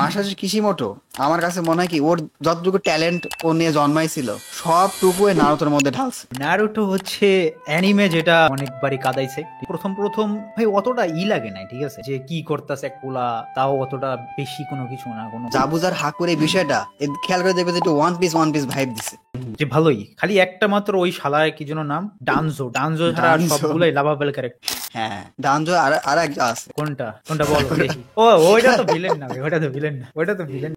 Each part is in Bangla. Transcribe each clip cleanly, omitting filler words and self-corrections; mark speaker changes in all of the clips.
Speaker 1: মাসাশি কিশিমোটো আমার কাছে মনে হয় কি ওর যতটুকু ট্যালেন্ট ও নিয়ে জন্মাইছিল সবটুকু নারুতোর মধ্যে ঢালছে।
Speaker 2: নারুটো হচ্ছে অ্যানিমে যেটা অনেকবারই কাদাইছে। প্রথম প্রথম ভাই অতটা লাগে নাই, ঠিক আছে, যে কি করতেছে এক পোলা, তাও অতটা বেশি কোনো কিছু না, কোনো
Speaker 1: জাবুজার হাকুর এই বিষয়টা খেয়াল করে দেখবে যে একটু ওয়ান পিস ভাইব দিছে।
Speaker 2: যে ভালোই, খালি একটা মাত্র ওই শালায় কি যেন নাম, ডানজো, ডানজো ছাড়া আর
Speaker 1: ডানজো,
Speaker 2: সবগুলোই লাভাবেল ক্যারেক্টার।
Speaker 1: হ্যাঁ ডানজো আর আর একটা আছে।
Speaker 2: কোনটা কোনটা বলো দেখি। ও ওইটা তো ভিলেন না ভাই, ওটা তো ভিলেন না, ওইটা তো ভিলেন।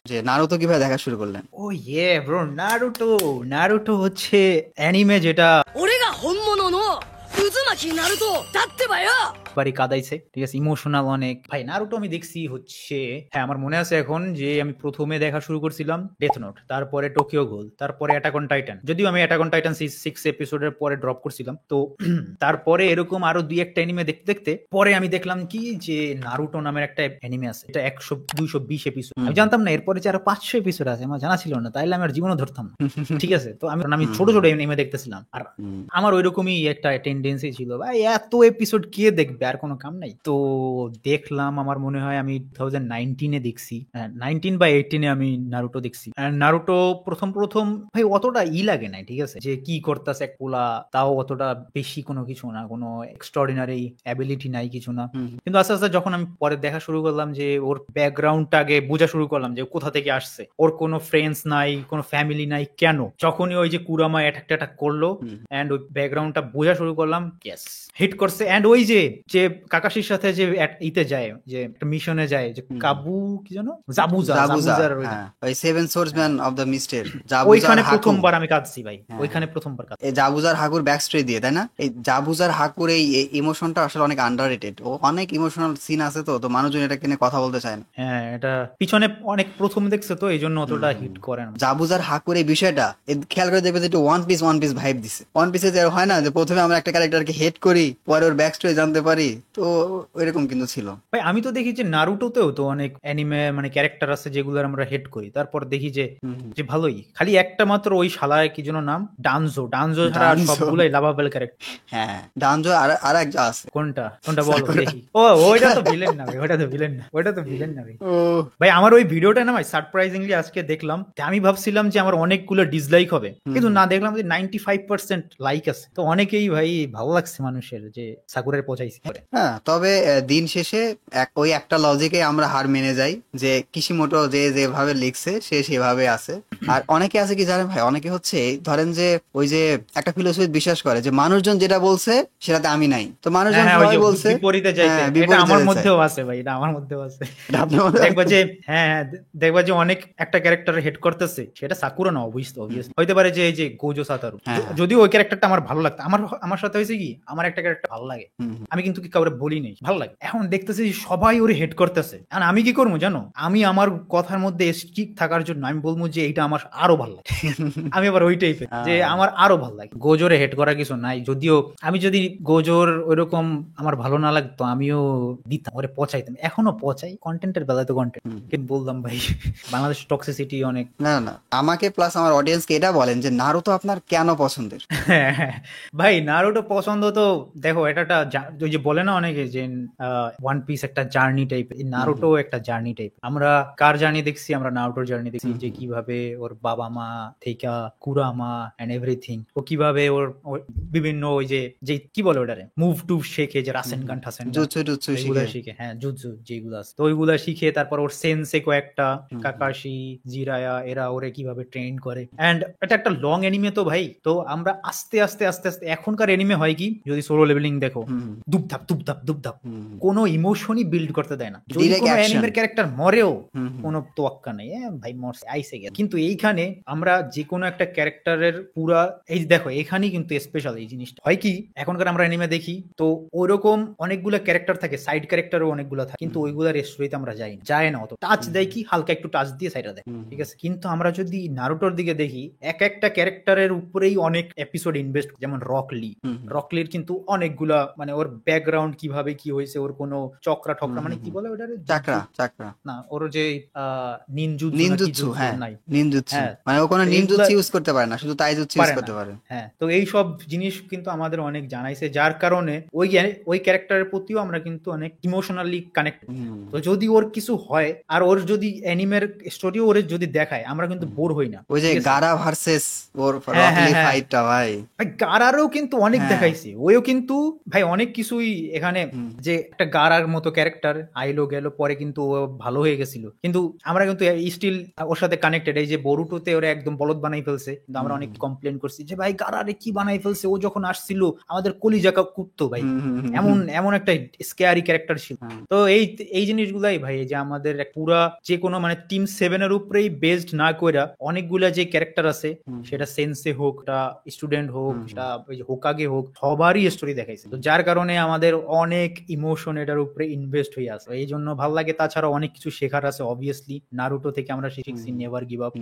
Speaker 1: যে নারুতো কিভাবে দেখা শুরু করলেন?
Speaker 2: ও ইয়ে ব্রো, নারুটো। নারুটো হচ্ছে অ্যানিমে যেটা
Speaker 3: 俺が本物の渦巻きナルトだってばよ。
Speaker 2: বাড়ি কাদাইছে, ঠিক আছে, ইমোশনাল অনেক। ভাই নারুটো আমি দেখছি হচ্ছে, হ্যাঁ আমার মনে আছে এখন, যে আমি প্রথমে দেখা শুরু করছিলাম ডেথ নোট, তারপরে টোকিও গোল, তারপরে অ্যাটাক অন টাইটান। যদিও আমি অ্যাটাক অন টাইটান 6 এপিসোডের পরে ড্রপ করছিলাম, তো তারপরে এরকম আরো দুই একটা অ্যানিমে দেখতে দেখতে পরে আমি দেখলাম কি যে নারুটো নামের একটা অ্যানিমে আছে, এটা 100-220 এপিসোড। আমি জানতাম না এরপরে যে আরো 500 এপিসোড আছে, আমার জানা ছিল না, তাইলে আমি আর জীবনও ধরতাম না। ঠিক আছে, তো আমি ছোট ছোট অ্যানিমে দেখতেছিলাম, আর আমার ওইরকমই একটা টেন্ডেন্সি ছিল, ভাই এত এপিসোড কে দেখবে, আর কোনো কাম নাই। তো দেখলাম, আমার মনে হয় আমি 2019-এ দেখছি, 19 বা 18-এ আমি নারুটো দেখছি। নারুটো প্রথম প্রথম ভাই অতটা লাগে নাই, ঠিক আছে, যে কি করতেছে এক পোলা, তাও অতটা বেশি কোনো কিছু না, কোনো এক্সট্রাঅর্ডিনারি অ্যাবিলিটি নাই, কিছু না। কিন্তু আস্তে আস্তে যখন আমি পরে দেখা শুরু করলাম, যে ওর ব্যাকগ্রাউন্ডটা আগে বোঝা শুরু করলাম, যে কোথা থেকে আসছে, ওর কোনো ফ্রেন্ডস নাই, কোনো ফ্যামিলি নাই, কেন, যখনই ওই যে কুরামা অ্যাটাক করলো এন্ড ওই ব্যাকগ্রাউন্ডটা বোঝা শুরু করলাম, ইয়েস হিট করছে। এন্ড ওই যে যে কাকাশির সাথে যে ইতে যায়, যে একটা মিশনে যায়, যে কাবু কি জানো,
Speaker 1: জাবুজা,
Speaker 2: জাবুজার
Speaker 1: হ্যাঁ ওই সেভেন সোর্সম্যান অফ দ্য মিস্টের
Speaker 2: ওইখানে
Speaker 1: জাবুজার হাকু।
Speaker 2: প্রথমবার আমি কাঁদছি ভাই, ওইখানে প্রথমবার কাঁদছি।
Speaker 1: এই জাবুজার হাকুর ব্যাক স্টোরি দিয়ে, তাই না? এই জাবুজার হাকুর এই ইমোশনটা আসলে অনেক আন্ডাররেটেড। ও অনেক ইমোশনাল সিন আছে, তো তো মানুষজন এটাকে নিয়ে কথা বলতে চায় না।
Speaker 2: হ্যাঁ এটা পিছনে অনেক প্রথম দেখছে, তো এই জন্য অতটা হিট করে না।
Speaker 1: জাবুজার হাকুর এই বিষয়টা খেয়াল করে দেখবে যে একটু ওয়ান পিস ভাইব দিছে। ওয়ান পিসে যে হয় না যে প্রথমে আমরা একটা ক্যারেক্টারকে হেট করি, পরে ওর ব্যাক স্টোরি জানতে পারি, তো ওইরকম কিন্তু ছিল।
Speaker 2: ভাই আমি তো দেখি যে নারুটোতেও তো অনেক অ্যানিমে মানে ক্যারেক্টার আছে যেগুলো আমরা হেট করি, তারপর দেখি যে যে ভালোই, খালি একটা মাত্র ওই শালায় কি যেন নাম, ডানজো, ডানজো ছাড়া আর
Speaker 1: ডানজো।
Speaker 2: সবগুলাই লাভাবেল ক্যারেক্টার।
Speaker 1: হ্যাঁ ডানজো আর আর একটা আছে।
Speaker 2: কোনটা কোনটা বলো দেখি। ও ওইটা তো ভিলেন না ভাই, ওইটা তো ভিলেন না, ওইটা তো ভিলেন না ভাই।
Speaker 1: ও
Speaker 2: ভাই আমার ওই ভিডিওটা না ভাই সারপ্রাইজিংলি আজকে দেখলাম, আমি ভাবছিলাম যে আমার অনেকগুলো ডিসলাইক হবে, কিন্তু না, দেখলাম যে 95% লাইক আছে। তো অনেকেই ভাই ভালো লাগছে মানুষের যে সাকুরের পচাইছি করে।
Speaker 1: হ্যাঁ, তবে দিন শেষে ওই একটা লজিকে আমরা হার মেনে যাই যে কিশিমোটো যে যেভাবে লিখছে সে সেভাবে আছে। আর অনেকে আছে কি জানেন ভাই, অনেকে হচ্ছে ধরেন যে ওই যে একটা ফিলোসফি বিশ্বাস করে যে মানুষজন যেটা বলছে সেটাতে আমি নাই, তো মানুষজন
Speaker 2: হ্যাঁ ওই
Speaker 1: সবাই
Speaker 2: যে
Speaker 1: বলছে
Speaker 2: বিপরীতে যাইতে,
Speaker 1: হ্যাঁ
Speaker 2: এটা
Speaker 1: বিপরীতে
Speaker 2: আমার
Speaker 1: যেতে চায়।
Speaker 2: মধ্যেও আছে ভাই, এটা আমার মধ্যেও আছে।
Speaker 1: এটা আপনার মধ্যে
Speaker 2: দেখবা যে হ্যাঁ হ্যাঁ, দেখবা যে অনেক একটা ক্যারেক্টার হেড করতেছে, সেটা সাকুরা না, অবভিয়াসলি হইতে পারে যে এই যে গোজো সাতারু,
Speaker 1: হ্যাঁ।
Speaker 2: যদিও ওই ক্যারেক্টারটা আমার ভালো লাগতো, আমার আমার সাথে হয়েছে কি, আমার একটা ক্যারেক্টার ভালো লাগে, আমি কিন্তু কি কাউরে বলি নেই ভালো লাগে, এখন দেখতেছি সবাই ওরে হেড করতেছে, এখন আমি কি করবো জানো, আমি আমার কথার মধ্যে স্ট্রিক্ট থাকার জন্য আমি বলবো যে এইটা আমার আরো ভালো লাগে। আমি আবার ওই টাইপের যে আমার আরো ভালো লাগে, গোজোরে হেড করা কিছু নাই, যদিও আমি যদি গোজোর ওইরকম আমার ভালো না লাগতো আমিও দিতাম, ওরে পচাইতাম, এখনো পচাই, কন্টেন্টের বেলায় তো কন্টেন্ট, কিন্তু বললাম ভাই বাংলাদেশ টক্সিসিটি অনেক।
Speaker 1: না না, আমাকে প্লাস আমার অডিয়েন্সকে এটা বলেন যে নারুতো আপনার কেন পছন্দের?
Speaker 2: ভাই নারুটো পছন্দ তো দেখো, এটা একটা ওই যে বলে না অনেকে যে ওয়ান পিস একটা জার্নি টাইপ, নারুটো একটা জার্নি টাইপ। আমরা কার জার্নি দেখছি, আমরা নারুটোর জার্নি দেখছি, যে কিভাবে ওর বাবা মা থেকে কুরামা এন্ড এভরিথিং, ও কিভাবে ওর বিভিন্ন ওই যে যে কি বলে ওটারে মুভ টুভ শেখে, যে রাসেনগান ঠাসেনগান
Speaker 1: জুৎসু টুৎসু
Speaker 2: ওইগুলা শিখে, হ্যাঁ জুজু যেগুলো আছে, তো ওইগুলা শিখে তারপর ওর সেন্সে কয়েকটা কাকাশি জিরায়া এরা ওরে কিভাবে ট্রেন করে। এন্ড এটা একটা লং এনিমে, তো ভাই তো আমরা আস্তে আস্তে আস্তে আস্তে, এখনকার এনিমে হয় কি, যদি সোলো লেভেলিং দেখো, দুপধাপ দুপধাপ দুপধাপ, কোনো ইমোশনই বিল্ড করতে দেয় না, যদি
Speaker 1: Direct
Speaker 2: কোনো
Speaker 1: action.
Speaker 2: অ্যানিমের ক্যারেক্টার মরেও কোনো তোয়াক্কা নেই, ভাই মরছে আইসে গেছে। কিন্তু এইখানে আমরা যে কোনো একটা ক্যারেক্টারের পুরা, এই দেখো এখানেই কিন্তু স্পেশাল এই জিনিসটা হয় কি, এখনকার আমরা অ্যানিমে দেখি তো ওইরকম অনেকগুলো ক্যারেক্টার থাকে, সাইড ক্যারেক্টারও অনেকগুলো থাকে, কিন্তু ওইগুলোর স্টোরিতে আমরা যায় না, অত টাচ দেয় কি হালকা একটু টাচ দিয়ে সাইডে দেয়, ঠিক আছে। কিন্তু আমরা যদি নারুটোর দিকে দেখি, এক একটা ক্যারেক্টারের উপরেই অনেক এপিসোড ইনভেস্ট, যেমন রকলির কিন্তু অনেকগুলা মানে ওর ব্যাকগ্রাউন্ড ব্যাকগ্রাউন্ড কিভাবে কি হয়েছে, ওর কোনো চক্রা ঠকরা মানে কি বলে ওটারে,
Speaker 1: চাকরা চাকরা
Speaker 2: না ওর যে নিনজুৎসু না কি
Speaker 1: নিনজুৎসু,
Speaker 2: জুৎসু
Speaker 1: হ্যাঁ
Speaker 2: নাই।
Speaker 1: নিনজুৎসু,
Speaker 2: হ্যাঁ
Speaker 1: মানে ও কোনো
Speaker 2: তো এইগুলা
Speaker 1: নিনজুৎসু ইউজ করতে পারে না, শুধু তাইজুৎসু ইউজ
Speaker 2: পারে না।
Speaker 1: করতে পারে।
Speaker 2: হ্যাঁ, তো এই সব জিনিস কিন্তু আমাদের অনেক জানাইছে, যার কারণে ওই ক্যারেক্টারের প্রতিও আমরা কিন্তু অনেক ইমোশনালি কানেক্ট।
Speaker 1: হুম।
Speaker 2: তো যদি ওর কিছু হয় আর ওর যদি অ্যানিমের স্টোরিও ওর যদি দেখায়, আমরা কিন্তু বোর হই না।
Speaker 1: ওই যে
Speaker 2: ঠিক আছে?
Speaker 1: গারা ভার্সেস ওর
Speaker 2: হ্যাঁ,
Speaker 1: রকলি
Speaker 2: হ্যাঁ।
Speaker 1: ফাইটটা ভাই,
Speaker 2: ভাই গারারও কিন্তু অনেক
Speaker 1: হ্যাঁ।
Speaker 2: দেখাইছে, ওইও কিন্তু ভাই অনেক কিছুই এখানে,
Speaker 1: হুম।
Speaker 2: যে একটা গারার মতো ক্যারেক্টার আইলো গেল পরে কিন্তু ও ভালো হয়ে গেছিল, কিন্তু আমরা কিন্তু স্টিল ওর সাথে কানেক্টেড। এই যে বরুটোতে ওরা একদম বলদ বানাই ফেলছে, কিন্তু আমরা অনেক কমপ্লেন করছি যে ভাই গারারে কি বানাই ফেলছে, ও যখন আসছিল আমাদের কলিজা কুত্তো ভাই,
Speaker 1: হুম, হুম, হুম,
Speaker 2: এমন এমন একটা স্কেয়ারি ক্যারেক্টার ছিল।
Speaker 1: হ্যাঁ।
Speaker 2: তো এই জিনিসগুলাই ভাই, এই যে আমাদের পুরা যে কোনো মানে টিম 7 এর উপরেই বেসড না কইরা অনেকগুলা যে ক্যারেক্টার আছে, সেটা সেন্সে হোক, সেটা স্টুডেন্ট হোক, সেটা ওই যে হোকাগে হোক, সবারই স্টোরি দেখাইছে। তো যার কারণে আমাদের অনেক ইমোশন এটার উপরে ইনভেস্ট হয়ে আছে, এই জন্য ভালো লাগে। তাছাড়া অনেক কিছু শেখার আছে অবভিয়াসলি, নারুটো থেকে আমরা শিখছি নেভার গিভ আপ।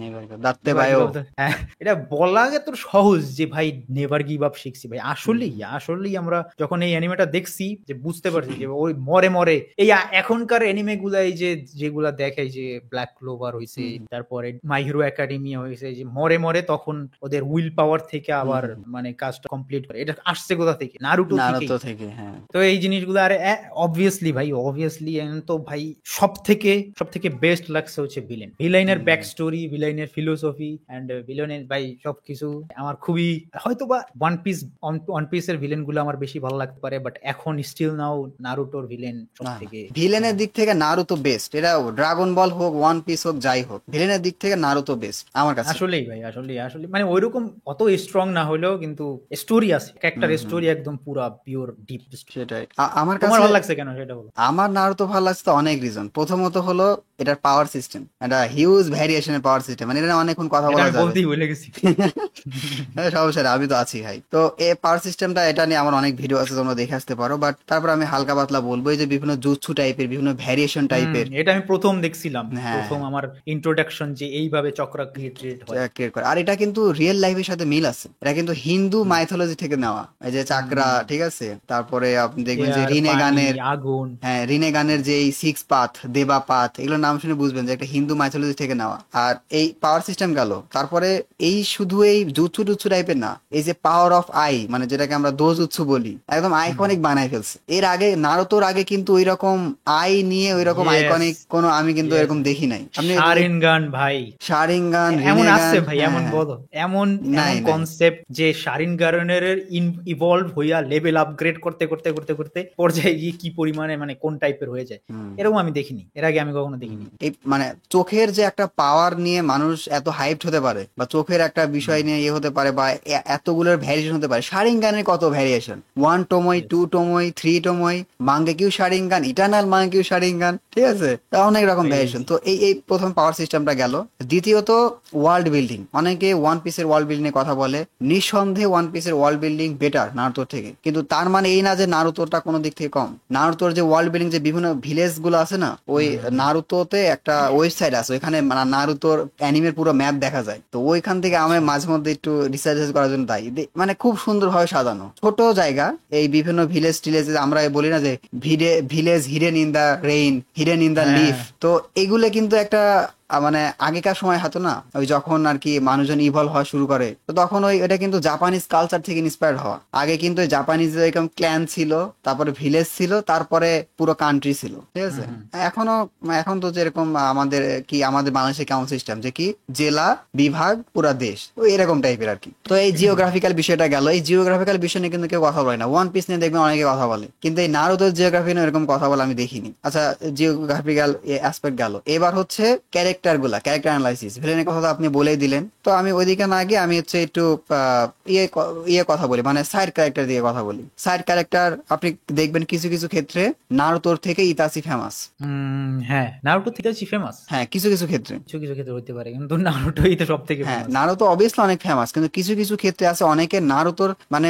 Speaker 1: দাঁততে ভাইও,
Speaker 2: হ্যাঁ, এটা বলা তো সহজ যে ভাই নেভার গিভ আপ শিখছি ভাই, আসলেই আমরা যখন এই অ্যানিমেটা দেখছি যে বুঝতে পারছি যে ওই মরে মরে এই এখনকার অ্যানিমে গুলা, এই যে যেগুলা দেখায় যে ব্ল্যাক ক্লোভার হইছে, তারপরে মাই হিরো একাডেমিয়া হয়েছে, যে মরে মরে তখন ওদের উইল পাওয়ার থেকে আবার মানে কাজটা কমপ্লিট করে, এটা আসছে কোথা থেকে? নারুটো থেকে।
Speaker 1: নারুতো থেকে, হ্যাঁ।
Speaker 2: তো এই জিনিসগুলো আরে অবভিয়াসলি ভাই, অবভিয়াসলি তো ভাই সব থেকে বেস্ট লাগছে হচ্ছে ভিলেনের ব্যাক স্টোরি, ভিলেনের ফিলোসফি এন্ড ভিলেনের ভাই সবকিছু আমার খুবই, হয়তো বা ওয়ান পিসের ভিলেন গুলো আমার বেশি ভালো লাগতে পারে, বাট এখন স্টিল নাও নারুটোর ভিলেন সব থেকে।
Speaker 1: ভিলেনের দিক থেকে নারুতো বেস্ট, এটা ড্রাগন বল হোক, ওয়ান পিস হোক, যাই হোক, ভিলেনের দিক থেকে নারুতো বেস্ট আমার কাছে।
Speaker 2: আসলেই ভাই, আসলে মানে ওইরকম অত স্ট্রং না হলেও কিন্তু স্টোরি আছে, একটা স্টোরি একদম পুরা পিওর ডিপ।
Speaker 1: সেটাই আমার
Speaker 2: তোমার
Speaker 1: কাছে
Speaker 2: ভালো লাগছে কেন সেটা বলো?
Speaker 1: আমার নারুতো ভালো লাগছে তো অনেক রিজন। প্রথমত হলো এটার পাওয়ার সিস্টেম, এটা হিউজ ভ্যারিয়েশনের পাওয়ার সিস্টেম, মানে এটা অনেকক্ষণ কথা
Speaker 2: এটা
Speaker 1: বলা
Speaker 2: আমি
Speaker 1: যাবে।
Speaker 2: বলতেই ভুলে গেছি।
Speaker 1: সমস্যা নেই, আমি তো আছি ভাই। তো এই পাওয়ার সিস্টেমটা, এটা নিয়ে আমার অনেক ভিডিও আছে, তোমরা দেখে আসতে পারো। বাট তারপর আমি হালকা পাতলা বলবো, এই যে বিভিন্ন জুৎসু টাইপের, বিভিন্ন ভ্যারিয়েশন টাইপের,
Speaker 2: এটা আমি প্রথম দেখছিলাম,
Speaker 1: হ্যাঁ।
Speaker 2: প্রথম আমার ইন্ট্রোডাকশন যে এইভাবে চক্র ক্রিয়েট হয়।
Speaker 1: ক্রিয়েট করে। আর এটা কিন্তু রিয়েল লাইফের সাথে মিল আছে, এটা কিন্তু হিন্দু মাইথোলজি থেকে নেওয়া, এই যে চাকরা, ঠিক আছে। তারপরে আপনি দেখবেন যে
Speaker 2: এয়ার,
Speaker 1: রিনে
Speaker 2: পানি,
Speaker 1: গানের,
Speaker 2: আগুন।
Speaker 1: হ্যাঁ রিনে গানের যে এই সিক্স পাথ, দেবা পাথ, এগুলোর নাম শুনে বুঝবেন যে একটা হিন্দু মাইথোলজি থেকে নেওয়া। আর এই পাওয়ার সিস্টেম গেল, তারপরে এই শুধু এই জুৎসু টুৎসু টাইপের না, এই যে পাওয়ার অফ আই, মানে যেটাকে আমরা দোজুৎসু বলি, একদম আইকনিক বানায় ফেলছে। এর আগে নারুতোর আগে কিন্তু ওইরকম আই নিয়ে ওইরকম
Speaker 2: Yes,
Speaker 1: আইকনিক কোনো আমি কিন্তু
Speaker 2: yes.
Speaker 1: এরকম দেখি নাই। আপনি
Speaker 2: শারিনগান ভাই,
Speaker 1: শারিনগান,
Speaker 2: এমন
Speaker 1: রিনেগান,
Speaker 2: আছে ভাই,
Speaker 1: হ্যাঁ,
Speaker 2: এমন
Speaker 1: হ্যাঁ।
Speaker 2: বলো, এমন
Speaker 1: নাই।
Speaker 2: কনসেপ্ট যে শারিনগানের ইভলভ হইয়া লেভেল আপগ্রেড করতে করতে করতে করতে পর্যায়ে গিয়ে কি পরিমাণে মানে কোন টাইপের হয়ে যায়, এরকম আমি দেখিনি, এর আগে আমি কখনো দেখিনি।
Speaker 1: এই মানে চোখের যে একটা পাওয়ার নিয়ে মানুষ এত হাইপড হতে পারে, বা চোখের একটা বিষয় নিয়ে ইয়ে হতে পারে, বা এতগুলোর ভ্যারিয়েশন হতে পারে। শারিনগানের কত ভ্যারিয়েশন, 1 টোমই, 2 টোমই, 3 টোমই, মাঙ্গেকিউ শারিনগান, ইটারনাল মাঙ্গেকিউ শারিনগান, ঠিক আছে। তা অনেক রকম ভ্যারিয়েশন। তো এই প্রথম পাওয়ার সিস্টেমটা গেল। দ্বিতীয়ত ওয়ার্ল্ড বিল্ডিং, অনেকে ওয়ান পিসের ওয়ার্ল্ড বিল্ডিং এর কথা বলে, নিঃসন্দেহে ওয়ান পিসের ওয়ার্ল্ড বিল্ডিং বেটার নারুতোর থেকে, কিন্তু তার মানে এই না যে নারুতোরটা কোনো দিক থেকে কম। নারুতোর যে ওয়ার্ল্ড বিল্ডিং, যে বিভিন্ন ভিলেজ গুলো আছে না, ওই নারুতোতে একটা ওয়েবসাইট আছে, ওইখানে নারুতোর অ্যানিমের পুরো ম্যাপ দেখা যায়। তো ওইখান থেকে আমি মাঝে মধ্যে একটু রিসার্চ করার জন্য তাই মানে খুব সুন্দরভাবে সাজানো, ছোট জায়গা, এই বিভিন্ন ভিলেজ টিলেজ, আমরা বলি না যে village hidden in the rain, hidden in the leaf. তো এগুলো কিন্তু একটা মানে আগেকার সময় হতো না, ওই যখন আর কি মানুষজন ইভলভ হওয়া শুরু করে, তো তখন ওই এটা কিন্তু জাপানিজ কালচার থেকে ইন্সপায়ার্ড হওয়া। আগে কিন্তু জাপানিজ এরকম ক্ল্যান ছিল, তারপরে ভিলেজ ছিল, তারপরে পুরো কান্ট্রি ছিল, ঠিক আছে। এখন তো যেরকম আমাদের বাংলাদেশে কেমন সিস্টেম, যে কি জেলা, বিভাগ, পুরা দেশ, ওই এরকম টাইপের আর কি। তো এই জিওগ্রাফিক্যাল বিষয়টা গেল। এই জিওগ্রাফিক্যাল বিষয় নিয়ে কিন্তু কেউ কথা বলে না। ওয়ান পিস নিয়ে দেখবেন অনেকে কথা বলে, কিন্তু এই নারুতোর জিওগ্রাফি নিয়ে এরকম কথা বলে আমি দেখিনি। আচ্ছা, জিওগ্রাফিক্যাল অ্যাসপেক্ট গেল। এবার হচ্ছে ক্যারেক্টার অ্যানালাইসিস। ভিলেনের কথা তো আপনি বলেই দিলেন, তো আমি ওইদিকে না গিয়ে আমি হচ্ছে একটু কথা বলি, মানে সাইড ক্যারেক্টার দিয়ে কথা বলি। সাইড ক্যারেক্টার আপনি দেখবেন কিছু কিছু ক্ষেত্রে নারুতোর থেকে ইতাচি ফেমাস।
Speaker 2: হ্যাঁ, নারুটো থেকে ফেমাস,
Speaker 1: হ্যাঁ কিছু কিছু ক্ষেত্রে,
Speaker 2: হতে পারে, কিন্তু নারুটোই তো সব থেকে
Speaker 1: হ্যাঁ নারুতো অবভিয়াসলি অনেক ফেমাস, কিন্তু কিছু কিছু ক্ষেত্রে আছে অনেকে নারুতোর মানে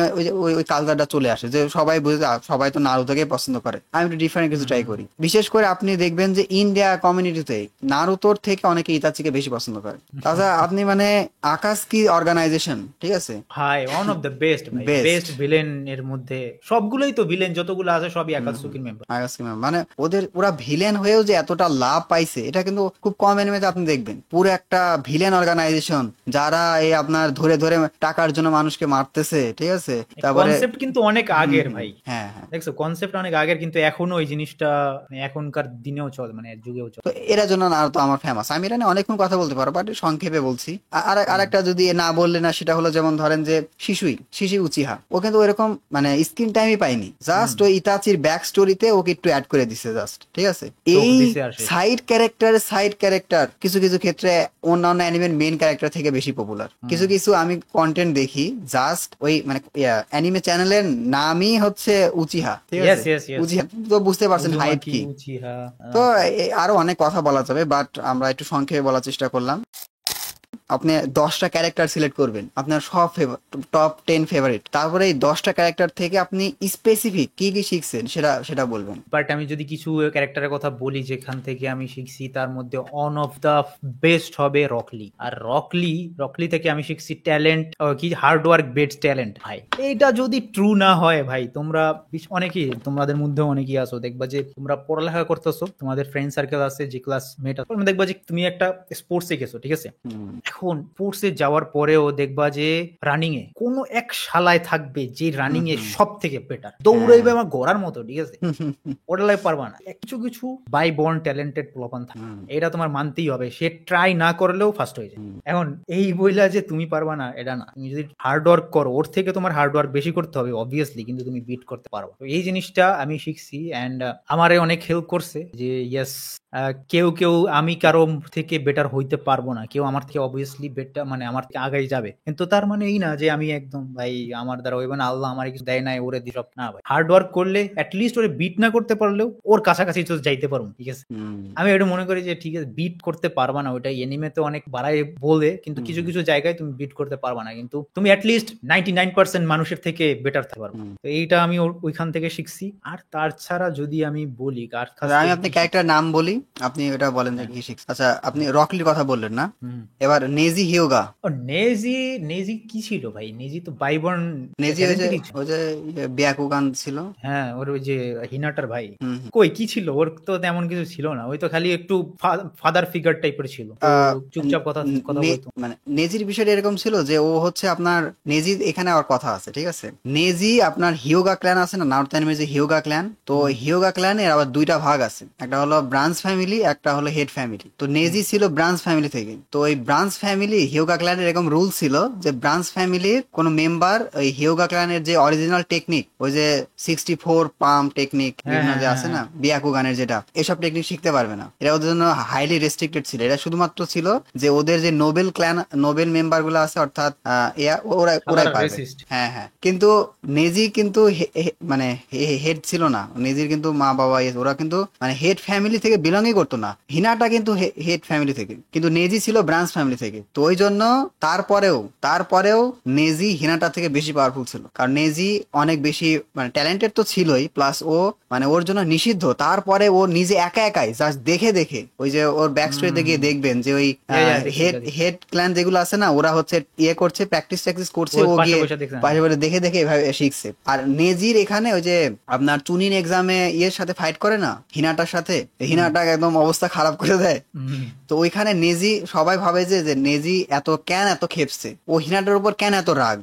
Speaker 1: ওই কালচারটা চলে আসে, যে সবাই বুঝে সবাই তো নারুতোকে পছন্দ করে, আমি একটু ডিফারেন্ট কিছু ট্রাই করি। বিশেষ করে আপনি দেখবেন যে ইন্ডিয়া কমিউনিটিতে নারুতোর থেকে থেকে অনেকে ইতাচিকে বেশি পছন্দ করে। তাছাড়া আপনি মানে আকাশকি অর্গানাইজেশন, ঠিক আছে,
Speaker 2: ভাই ওয়ান অফ দ্য বেস্ট ভাই,
Speaker 1: বেস্ট
Speaker 2: বেস্ট ভিলেন এর মধ্যে সবগুলোই তো ভিলেন যতগুলো আছে সবই আকাতসুকির মেম্বার।
Speaker 1: আকাশকি মানে ওদের ওরা ভিলেন হয়েও যে এতটা লাভ পাইছে এটা কিন্তু খুব কম এনিমেতে আপনি দেখবেন। পুরো একটা ভিলেন অর্গানাইজেশন যারা এই আপনার ধরে ধরে টাকার জন্য মানুষকে মারতেছে, ঠিক আছে, তারপরে
Speaker 2: কনসেপ্ট কিন্তু অনেক আগের ভাই,
Speaker 1: হ্যাঁ হ্যাঁ।
Speaker 2: দেখছো কনসেপ্ট অনেক আগের, কিন্তু এখনো ওই জিনিসটা মানে এখনকার দিনেও চলে, মানে যুগেও চলে।
Speaker 1: তো এরা জন্য নারুতো আমার ফেমাস। আমি এটা নিয়ে অনেকক্ষণ কথা বলতে পারবো, বাট সংক্ষেপে বলছি। আরেকটা যদি না বললে না, সেটা হলো যেমন ধরেন যে শিশুই উচিহা, ও কিন্তু এরকম মানে স্ক্রিন টাইমই পাইনি, জাস্ট ওই ইতাচির ব্যাক স্টোরিতে ওকে একটু অ্যাড করে দিছে জাস্ট, ঠিক আছে।
Speaker 2: চোখ
Speaker 1: এই
Speaker 2: দিছে আর শেষ।
Speaker 1: সাইড ক্যারেক্টার কিছু কিছু ক্ষেত্রে অন্যান্য অ্যানিমের মেইন ক্যারেক্টার থেকে বেশি পপুলার। কিছু কিছু আমি কন্টেন্ট দেখি জাস্ট ওই মানে অ্যানিমে চ্যানেলের নামই হচ্ছে উচিহা, ঠিক
Speaker 2: Yes,
Speaker 1: আছে,
Speaker 2: yes, yes.
Speaker 1: উচিহা, তো বুঝতে পারছেন হাইপ
Speaker 2: উজুমাকি,
Speaker 1: কি।
Speaker 2: উচিহা,
Speaker 1: তো আরো অনেক কথা বলা যাবে, বাট আমরা একটু সংক্ষেপে বলার চেষ্টা করলাম। আপনি 10টা ক্যারেক্টার সিলেক্ট করবেন, আপনার সব টপ 10 ফেভারিট, তারপরে এই 10টা ক্যারেক্টার থেকে আপনি স্পেসিফিক কি কি শিখছেন সেটা বলবেন।
Speaker 2: বাট আমি যদি কিছু ক্যারেক্টারের কথা বলি যেখান থেকে আমি শিখছি, তার মধ্যে ওয়ান অফ দ্য বেস্ট হবে রকলি। আর রকলি থেকে আমি শিখছি ট্যালেন্ট, কি হার্ড ওয়ার্ক বেটস ট্যালেন্ট। ভাই এইটা যদি ট্রু না হয় ভাই, তোমরা অনেকেই তোমাদের মধ্যে অনেকেই আছো, দেখবা যে তোমরা পড়ালেখা করতেছো, তোমাদের ফ্রেন্ড সার্কেল আছে, যে ক্লাসমেট আছে, তোমরা দেখবা যে তুমি একটা স্পোর্টসে গেছো, ঠিক আছে, এখন স্পোর্টসে যাওয়ার পরেও দেখবা যে রানিং এ কোনো এক শালায় থাকবে যে রানিং এ সব থেকে বেটার, দৌড়াইবে আমার ঘোড়ার মতো, ঠিক আছে, ওটালাই পারবা না। কিছু কিছু বাই বর্ন ট্যালেন্টেড পোলাপান থাকে, এটা তোমার মানতেই হবে, সে ট্রাই না করলেও ফার্স্ট হয়ে যায়। এখন এই বইলা যে তুমি পারবা না এটা না, তুমি যদি হার্ড ওয়ার্ক করো, ওর থেকে তোমার হার্ড ওয়ার্ক বেশি করতে হবে অবভিয়াসলি, কিন্তু তুমি বিট করতে পারো। তো এই জিনিসটা আমি শিখছি, অ্যান্ড আমারে অনেক হেল্প করছে যে ইয়েস, কেউ আমি কারো থেকে বেটার হইতে পারবো না, কেউ আমার থেকে অবভিয়াসলি বেটার, মানে আমার থেকে আগাই যাবে, কিন্তু তার মানে এই না যে আমি একদম ভাই আমার দ্বারা হইবে না, আল্লাহ আমার কিছু দেয় নাই ওরে দি সব, না ভাই, হার্ড ওয়ার্ক করলে অ্যাটলিস্ট ওরে বিট না করতে পারলেও ওর কাছাকাছি তো যাইতে পারবো, ঠিক আছে। আমি এটা মনে করি যে ঠিক আছে, বিট করতে পারবা না ওইটা এনিমেতে অনেক বাড়াই বলে, কিন্তু কিছু কিছু জায়গায় তুমি বিট করতে পারবা না, কিন্তু তুমি অ্যাটলিস্ট 99% মানুষের থেকে বেটার থাকতে পারবো। তো এইটা আমি ওইখান থেকে শিখছি। আর তার ছাড়া যদি আমি বলি কার কাছ
Speaker 1: আমি
Speaker 2: থেকে
Speaker 1: আপনি
Speaker 2: কি
Speaker 1: ক্যারেক্টার নাম বলি, আপনি ওটা বলেন যে কি শিখছেন। আচ্ছা, আপনি রকলির কথা বললেন না, এবার নেজি হিয়োগা।
Speaker 2: ও নেজি কি ছিল ভাই? নেজি তো বাইবর্ন
Speaker 1: নেজি
Speaker 2: ট্যালেন্টেডই ছিল।
Speaker 1: ওই যে ব্যাকুগান ছিল।
Speaker 2: হ্যাঁ, ওর ওই যে হিনাটার ভাই,
Speaker 1: হুম।
Speaker 2: কই কি ছিল ওর? তো তেমন কিছু ছিল না, ওই তো খালি একটু ফাদার ফিগার টাইপের ছিল, তো চুপচাপ কথা কথা বলতো।
Speaker 1: মানে নেজির বিষয়টা এরকম ছিল যে ও হচ্ছে আপনার নেজি, এখানে আর কথা আছে, ঠিক আছে। নেজি আপনার হিয়োগা ক্ল্যান আছে না, নারুতো অ্যানিমে যে হিয়োগা ক্ল্যান, তো হিয়োগা ক্ল্যানের আবার দুইটা ভাগ আছে, একটা হলো ব্রাঞ্চ ফ্যামিলি, একটা হলো হেড ফ্যামিলি। তো নেজি ছিল ব্রাঞ্চ ফ্যামিলি থেকে। তো ওই ব্রাঞ্চ ফ্যামিলি হিয়োগা ক্ল্যানের এরকম রুল ছিল যে ব্রাঞ্চ ফ্যামিলির কোন মেম্বার ওই হিয়োগা ক্ল্যানের যে অরিজিনাল টেকনিক, ওই যে 64 পাম্প টেকনিক বিভিন্ন যে আছে না বিয়াকুগানের, যেটা এসব টেকনিক শিখতে পারবে না। এটা ওদের জন্য হাইলি রেস্ট্রিক্টেড ছিল। এটা শুধুমাত্র ছিল যে ওদের যে নোবেল মেম্বার গুলো আছে, অর্থাৎ ওরাই পারবে। হ্যাঁ হ্যাঁ, কিন্তু নেজি কিন্তু মানে হেড ছিল না, নেজির কিন্তু মা বাবা ওরা কিন্তু মানে হেড ফ্যামিলি থেকে বিলংই করতো না। হিনাটা কিন্তু হেড ফ্যামিলি থেকে, কিন্তু নেজি ছিল ব্রাঞ্চ ফ্যামিলি থেকে। তো ওই জন্য তারপরেও নেজি হিনাটা থেকে বেশি পাওয়ারফুল ছিল, কারণ নেজি অনেক বেশি মানে ট্যালেন্টেড তো ছিলই, প্লাস ও মানে ওর জন্য নিষিদ্ধ। তারপরে ও নিজে একাই জাস্ট দেখে ওই যে ওর ব্যাক স্টোরিতে গিয়ে দেখবেন যে ওই হেড ক্ল্যান যেগুলো আছে না, ওরা হচ্ছে করছে, প্র্যাকটিস করছে, ও গিয়ে পাশে দেখে এভাবে শিখছে। আর নেজির এখানে ওই যে আপনার চুনিন এক্সামে সাথে ফাইট করে না হিনাটার সাথে, হিনাটা একদম অবস্থা খারাপ করে দেয়। তো ওইখানে নেজি সবাই ভাবে যে নেজি এত খেপছে, ও হিনাটার উপর কেন এত রাগ,